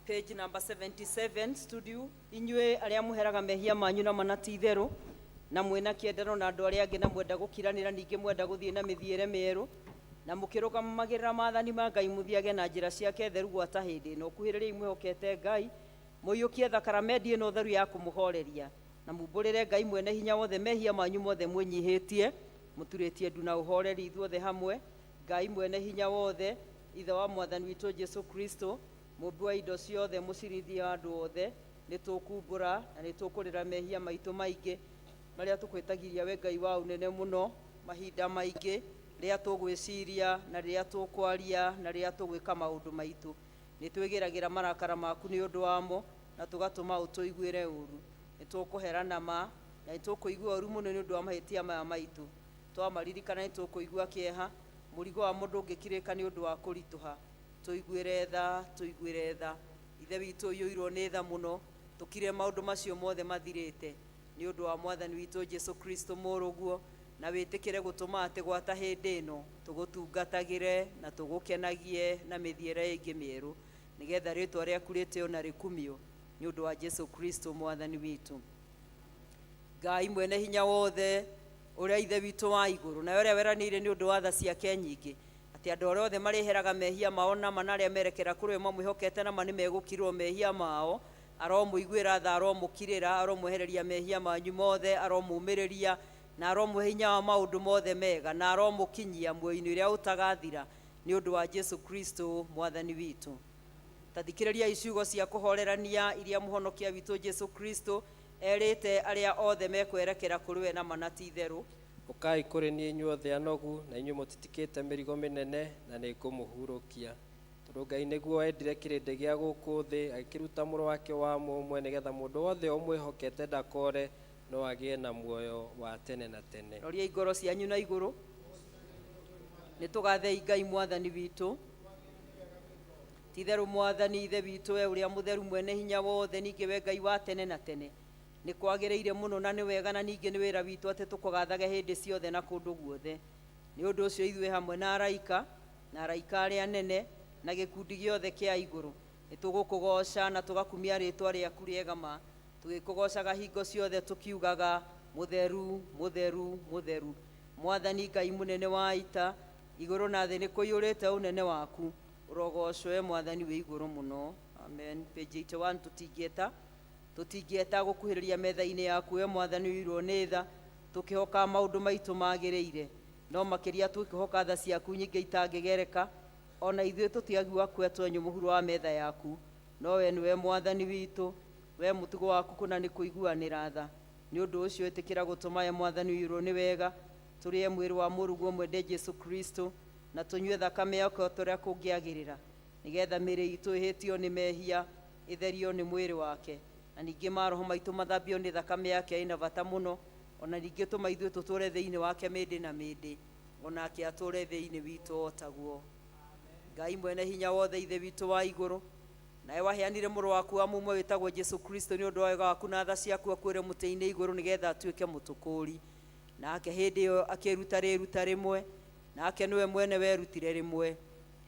Page number 77, studio. Inyue aria muheraga mehia manyu na manati itherũ na mwena kiendero na andũ arĩa angĩ na mwenda gũkiranĩra, ningĩ mwenda gũthiĩ na mĩthiĩre mĩerũ, na mũkĩrũgamagĩrĩra maathani ma Ngai, mũthiage na njĩra ciake theru gwata hĩndĩ ĩno. Kuhĩrĩriai mwĩhokete Ngai, mũiyũkie thakramenti ĩno theru ya kũmũhoreria, na mumbũrĩre Ngai mwene hinya wothe mehia manyu mothe mwĩnyihĩtie, mũturĩtie ndu na ũhoreri ithuothe hamwe. Ngai mwene hinya wothe, ithe wa Mwathani witũ Jesu Kristo, mũmbi wa indo ciothe, mũcirithia wa andũ othe, nĩ tũkumbũra na nĩ tũkũrĩra mehia maitũ maingĩ marĩa tũkwĩtagĩria we Ngai wa ũnene mũno, mahinda maingĩ rĩrĩa tũgwĩciria na rĩrĩa tũkwaria na rĩrĩa tũgwĩka maũndũ maitũ. Nĩ twĩgĩragĩra marakara maku nĩ ũndũ wamo, na tũgatũma ũtũiguĩre ũru. Nĩ tũkũherana ma na nĩ tũkũigua ũru mũno nĩ ũndũ wa mahĩtia maya maitũ. Twamaririkana nĩ tũkũigua kĩeha, mũrigo wa mũndũ ũngĩkirĩka nĩ ũndũ wa kũritũha. Tũiguĩre tha Ithe witũ ũiyũirwo nĩ tha mũno, tũkire maũndũ macio mothe mathirĩte nĩ ũndũ wa Mwathani witũ Jesu Kristo mũrũguo, na wĩtĩkĩre gũtũma atĩ gwata hĩndĩ ĩno tũgũtungatagĩre na tũgũkenagie na mĩthiĩre ĩngĩ mĩerũ, nĩgetha rĩtwa rĩaku rĩtĩo na rĩkumio nĩ ũndũ wa Jesu Kristo Mwathani witũ. Ngai mwene hinya wothe, ũrĩa Ithe witũ wa igũrũ, nawe ũrĩa weranĩire nĩ ũndũ wa tha ciake nyingĩ, atĩ andũ arĩa othe marĩheraga mehia mao na ma na arĩa merekera kũrĩ we mamwĩhokete na ma nĩ megũkirwo mehia mao, aromũiguĩra tha, aromũkirĩra, aromwehereria mehia manyu mothe, aromumĩrĩria na aromũhe hinya wa maũndũ mothe mega, na aromũkinyia muoyo-inĩ ũrĩa ũtagathira nĩ ũndũ wa Jesu Kristo Mwathani witũ. Ta thikĩrĩria iciugo cia kũhorerania iria mũhonokia witũ Jesu Kristo erĩte arĩa othe mekwerekera kũrĩ we na manati itherũ. Ũkai kũrĩ niĩ inyuothe anogu na inyuĩ mũtitikĩte mĩrigo mĩnene, na nĩ ngũmũhurũkia. Tondũ Ngai nĩguo endire kĩrĩndĩ gĩa gũkũ thĩ, agĩkĩruta mũrũ wake wa mũmwe, nĩgetha mũndũ wothe ũmwĩhokete ndakore, no agĩe na muoyo wa tene na tene. Roriai ngoro cianyu na igũrũ. Nĩ tũgathei Ngai Mwathani witũ. Ti-itherũ Mwathani Ithe witũ, we ũrĩa mũtheru mwene hinya wothe, ningĩ we Ngai wa tene na tene, nĩ kwagĩrĩire mũno na nĩ wega na ningĩ nĩ wĩra witũ atĩ tũkũgathage hĩndĩ ciothe na kũndũ guothe. Nĩ ũndũ ũcio ithuĩ hamwe na araika arĩa anene na gĩkundi gĩothe kĩa igũrũ nĩ tũgũkũgoca na tũgakumia rĩtwa rĩaku rĩega ma, tũgĩkũgocaga hingo ciothe tũkiugaga mũtheru mũtheru mũtheru. Mwathani Ngai mũnene wa ita, igũrũ na thĩ nĩ kũiyũrĩte ũnene waku. Ũrogocwo Mwathani wĩ igũrũ mũno. Amen. Page 81 tũtingĩeta gũkuhĩrĩria metha-inĩ yaku we Mwathani ũirwo nĩ tha, tũkĩhoka maũndũ maitũ magĩrĩire, no makĩria tũkĩhoka tha ciaku nyingĩ itangĩgereka, ona ithuĩ tũtiagiua kwetwo mũhuro wa metha yaku, no we nĩwe Mwathani witũ, we mũtugo waku kũna nĩ kũiguanĩra tha. Nĩ ũndũ ũcio ĩtĩkĩra gũtũma we Mwathani ũirwo nĩ wega, tũrĩe mwĩrĩ wa mũrũguo mwende Jesu Kristo, na tũnyue thakame yake ũrĩa kũngĩagĩrĩra, nĩgetha mĩĩrĩ itũ ĩhĩtio nĩ mehia ĩtherio nĩ mwĩrĩ wake, na ningĩ maroho maitũ mathambio nĩ thakame yake ĩna bata mũno, ona ningĩ tũma ithuĩ tũtũre thĩinĩ wake mĩndĩ na mĩndĩ, onake atũre thĩinĩ witũ o taguo. Ngai mwene hinya wothe ithe witũ wa igũrũ, nawe waheanire mũrũ waku wa mũmwe wĩtagwo Jesu Kristo nĩ ũndũ wa wega waku na tha ciaku akuĩre mũtĩ-inĩ igũrũ nĩgetha atuĩke mũtũkũri, nake hĩndĩ ĩyo akĩruta rĩruta rĩmwe, nake nĩwe mwene werutire rĩmwe.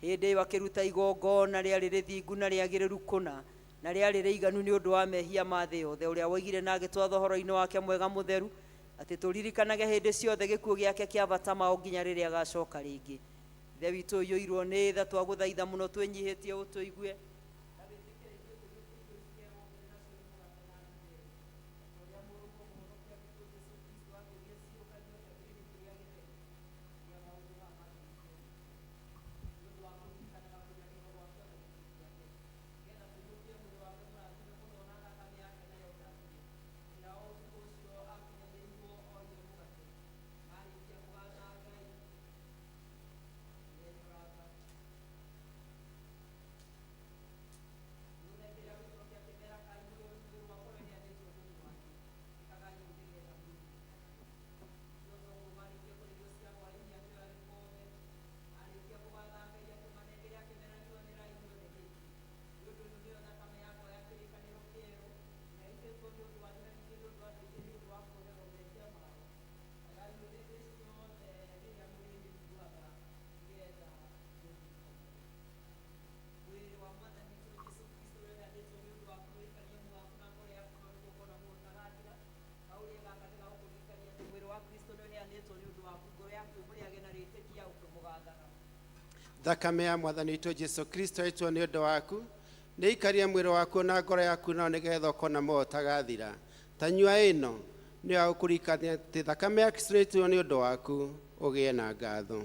Hĩndĩ ĩyo akĩruta igongona rĩarĩ rĩthingu na rĩagĩrĩru kũna na rĩarĩ rĩiganu nĩ ũndũ wa mehia ma thĩ yothe, ũrĩa woigire na agĩtwatha ũhoro-inĩ wake mwega mũtheru atĩ tũririkanage hĩndĩ ciothe gĩkuũ gĩake kĩa bata mao nginya rĩrĩa agacoka rĩngĩ. Ithe witũ ũiyũirwo nĩ tha, twagũthaitha mũno twĩnyihĩtie ũtũigue. Thakame ya mwathani witũ Jesu Kristo ĩtwo nĩ ũndũ waku, nĩ ikaria mwĩrĩ waku na ngoro yaku nao nĩgetha ũkona muoyo ũtagathira. Ta nyua ĩno nĩ ya gũkũririkania atĩ thakame ya Kristo ĩtwo nĩ ũndũ waku, ũgĩe na ngatho.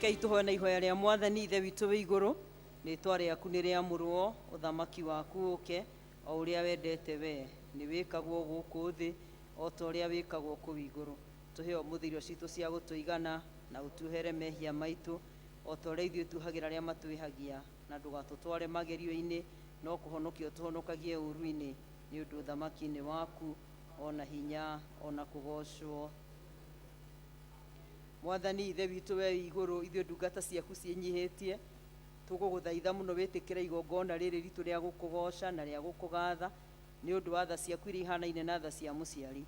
rekei tuhoe na ihoya rĩa Mwathani. Ithe witũ wĩ igũrũ, rĩĩtwa rĩaku nĩ rĩamũrwo, ũthamaki waku ũke, o ũrĩa wendete we nĩ wĩkagwo gũkũ thĩ o ta ũrĩa wĩkagwo kũu igũrũ. Tũhe mũthiro citũ cia gũtũigana na ũtuhere mehia maitũ o ta ũrĩa ithuĩ tuohagĩra arĩa matwĩhagia, na ndũgatũtware magerio-inĩ, no kũhonokia ũtũhonokagie ũũru-inĩ, nĩ ũndũ ũthamaki-inĩ waku ona hinya ona kũgocwo. Mwathani ithe witũ we igũrũ, ithuĩ ndungata ciaku ciĩnyihĩtie, tũgũgũthaitha mũno wĩtĩkĩre igongona rĩrĩ ritũ rĩa gũkũgoca na rĩa gũkũgatha nĩ ũndũ wa tha ciaku iria ihanaine na tha cia mũciari.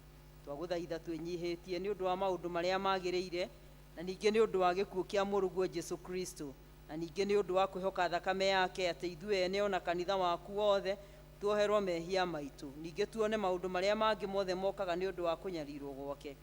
Twagũthaitha twĩnyihĩtie nĩ ũndũ wa maũndũ marĩa magĩrĩire, na ningĩ nĩ ũndũ wa gĩkuũ kĩa mũrũguo Jesũ Kristo, na ningĩ nĩ ũndũ wa kwĩhoka thakame yake, atĩ ithuĩ ene ona kanitha waku wothe tuoherwo mehia maitũ. Ningĩ tuone maũndũ marĩa mangĩ mothe mokaga nĩ ũndũ wa kũnyarirwo gwake.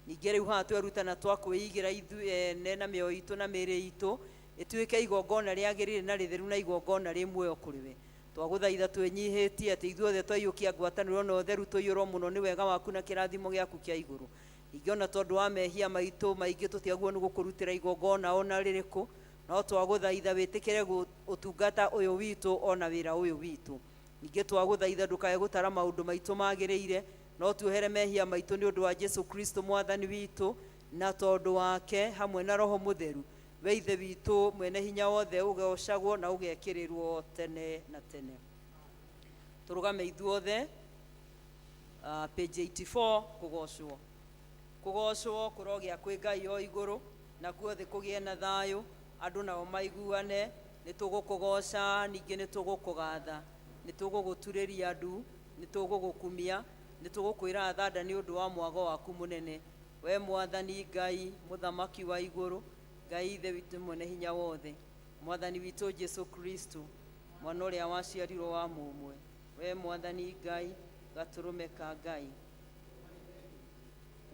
Ningĩ rĩu haha twerutana twakwĩigĩra ithuĩ ene na mĩoyo itũ na mĩĩrĩ itũ ĩtuĩke igongona rĩagĩrĩre na rĩtheru na igongona rĩ muoyo kũrĩ we. Twagũthaitha twĩnyihĩtie atĩ ithuothe twaiyũkia ngwatanĩro na ũtheru tũiyũrwo mũno nĩ wega waku na kĩrathimo gĩaku kĩa igũrũ. Ningĩ ona tondũ wa mehia maitũ maingĩ tũtiagwo nĩ gũkũrutĩra igongona ona rĩrĩkũ, no twagũthaitha wĩtĩkĩre ũtungata ũyũ witũ ona wĩra ũyũ witũ. Ningĩ twagũthaitha ndũkae gũtara maũndũ maitũ magĩrĩire, no tuohere mehia maitũ nĩ ũndũ wa Jesũ Kristo Mwathani witũ, na tondũ wake hamwe na Roho Mũtheru we ithe witũ mwene hinya wothe ũgocagwo na ũgekĩrĩrwo tene na tene. Tũrũgame ithuothe page 84. Kũgocwo. Kũgocwo kũrogĩa kwĩ Ngai o igũrũ, na kuothe kũgĩe na thayũ, andũ nao maiguane. Nĩ tũgũkũgoca, ningĩ nĩ tũgũkũgatha, nĩ tũgũgũturĩria ndu, nĩ tũgũgũkumia, nĩ tũgũkwĩra thanda nĩ ũndũ wa mwago waku mũnene. We Mwathani Ngai mũthamaki wa igũrũ, Ngai ithe witũ mwene hinya wothe, Mwathani witũ Jesũ Kristo, mwana ũrĩa waciarirwo wa mũmwe. We Mwathani Ngai gatũrũme ka Ngai,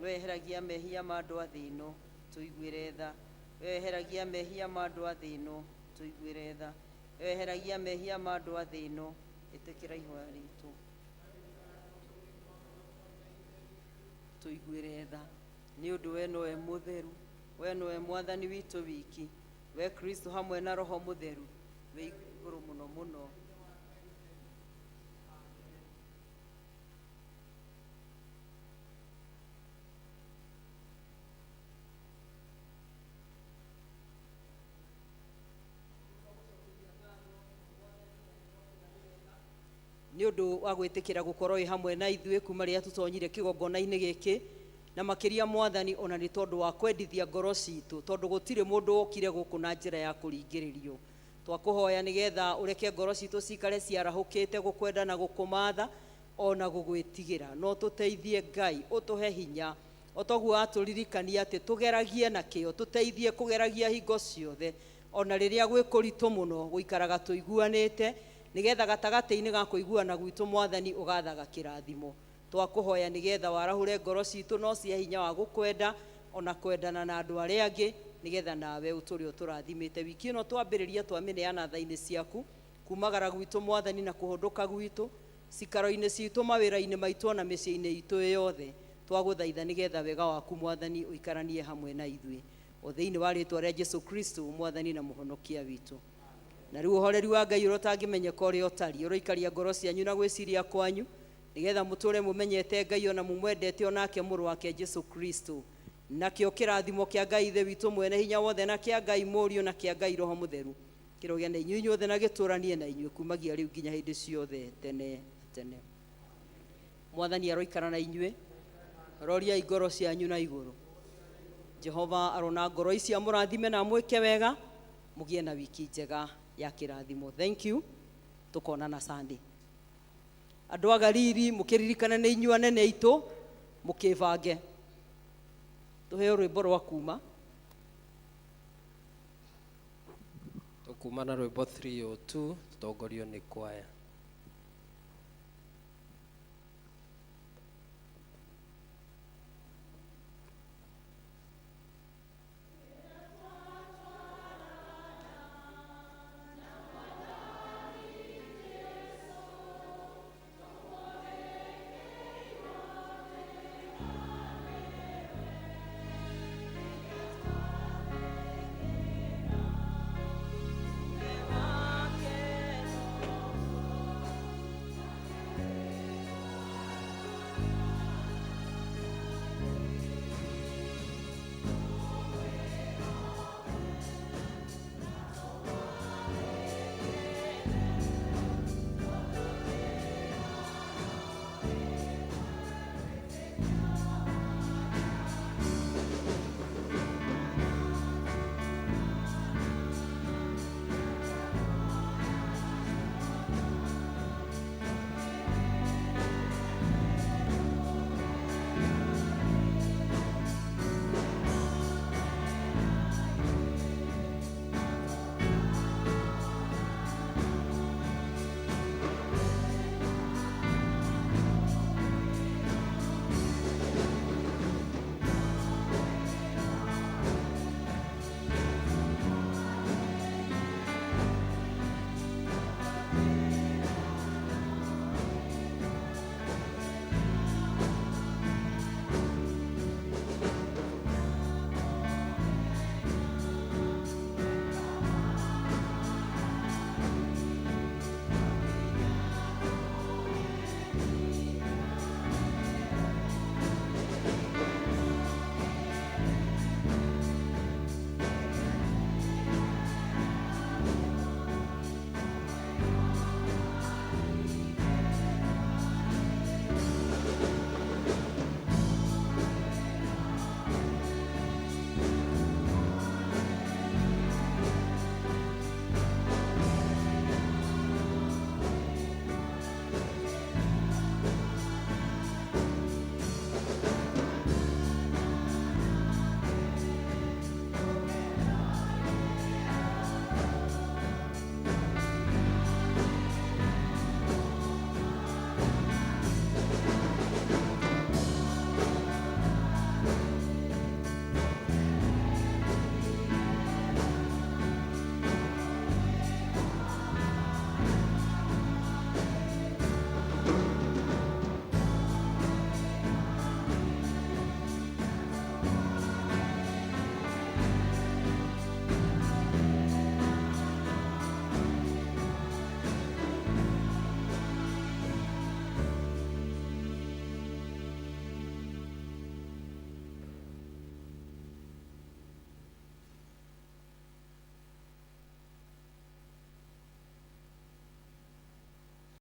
weheragia mehia ma andũ a thĩ ĩno, tũiguĩre tha. Weheragia mehia ma andũ a thĩ ĩno, tũiguĩre tha. Weheragia mehia ma andũ a thĩ ĩno, ĩtĩkĩra ihoya ritũ, tũiguĩre tha. Nĩ ũndũ we nowe mũtheru, we nowe Mwathani witũ wiki, we Kristo hamwe na Roho Mũtheru we igũrũ mũno mũno. Nĩ ũndũ wa gwĩtĩkĩra gũkorwo hamwe na ithuĩ kuma rĩrĩa tũtonyire kĩgongona-inĩ gĩkĩ, na makĩria Mwathani ona nĩ tondũ wa kwendithia ngoro citũ, tondũ gũtirĩ mũndũ wokire gũkũ na njĩra ya kũringĩrĩrio. Twakũhoya nĩgetha ũreke ngoro citũ cikare ciarahũkĩte gũkwenda na gũkũmatha ona gũgwĩtigĩra. No tũteithie Ngai, ũtũhe hinya, o toguo watũririkania atĩ tũgeragie na kĩo, tũteithie kũgeragia hingo ciothe, ona rĩrĩa gwĩ kũritũ mũno gũikaraga tũiguanĩte, nĩgetha gatagatĩ-inĩ ga kũiguana gwitũ Mwathani ũgathaga kĩrathimo. Twakũhoya nĩgetha warahũre ngoro citũ no cia hinya wa gũkwenda ona kwendana na andũ arĩa angĩ, nĩgetha nawe ũtũre ũtũrathimĩte. Wiki ĩno twambĩrĩria twamĩneana tha-inĩ ciaku, kumagara gwitũ Mwathani na kũhũndũka gwitũ, cikaro-inĩ citũ, mawĩra-inĩ maitũ na mĩciĩ-inĩ itũ yothe. Twagũthaitha nĩgetha wega waku Mwathani ũikaranie hamwe na ithuĩ, o thĩinĩ wa rĩĩtwa rĩa Jesũ Kristo Mwathani na mũhonokia witũ. Na rĩu ũhoreri wa Ngai ũrĩa ũtangĩmenyeka ũrĩa ũtariĩ ũroikaria ngoro cianyu na gwĩciria kwanyu, nĩgetha mũtũre mũmenyete Ngai ona mũmwendete onake mũrũ wake Jesũ Kristo. Nakĩo kĩrathimo kĩa Ngai ithe witũ mwene hinya wothe na kĩa Ngai Mũriũ na kĩa Ngai Roho Mũtheru kĩrogĩa na inyuĩ inyuothe na gĩtũranie na inyuĩ kumagia rĩu nginya hĩndĩ ciothe tene tene. Mwathani aroikara na inyuĩ, roria ngoro cianyu na igũrũ. Jehova arona ngoro ici amũrathime na mwĩke wega, mũgie na wiki njega ya kĩrathimo. Thank you. Tukonana Sunday. Andũ a Galili mũkĩririkana nĩ inyuĩ anene aitũ, mũkĩbange tũheo rwĩmbo rwa kuma. Tũkuma na rwĩmbo 302 tũtongorio nĩ kwaya.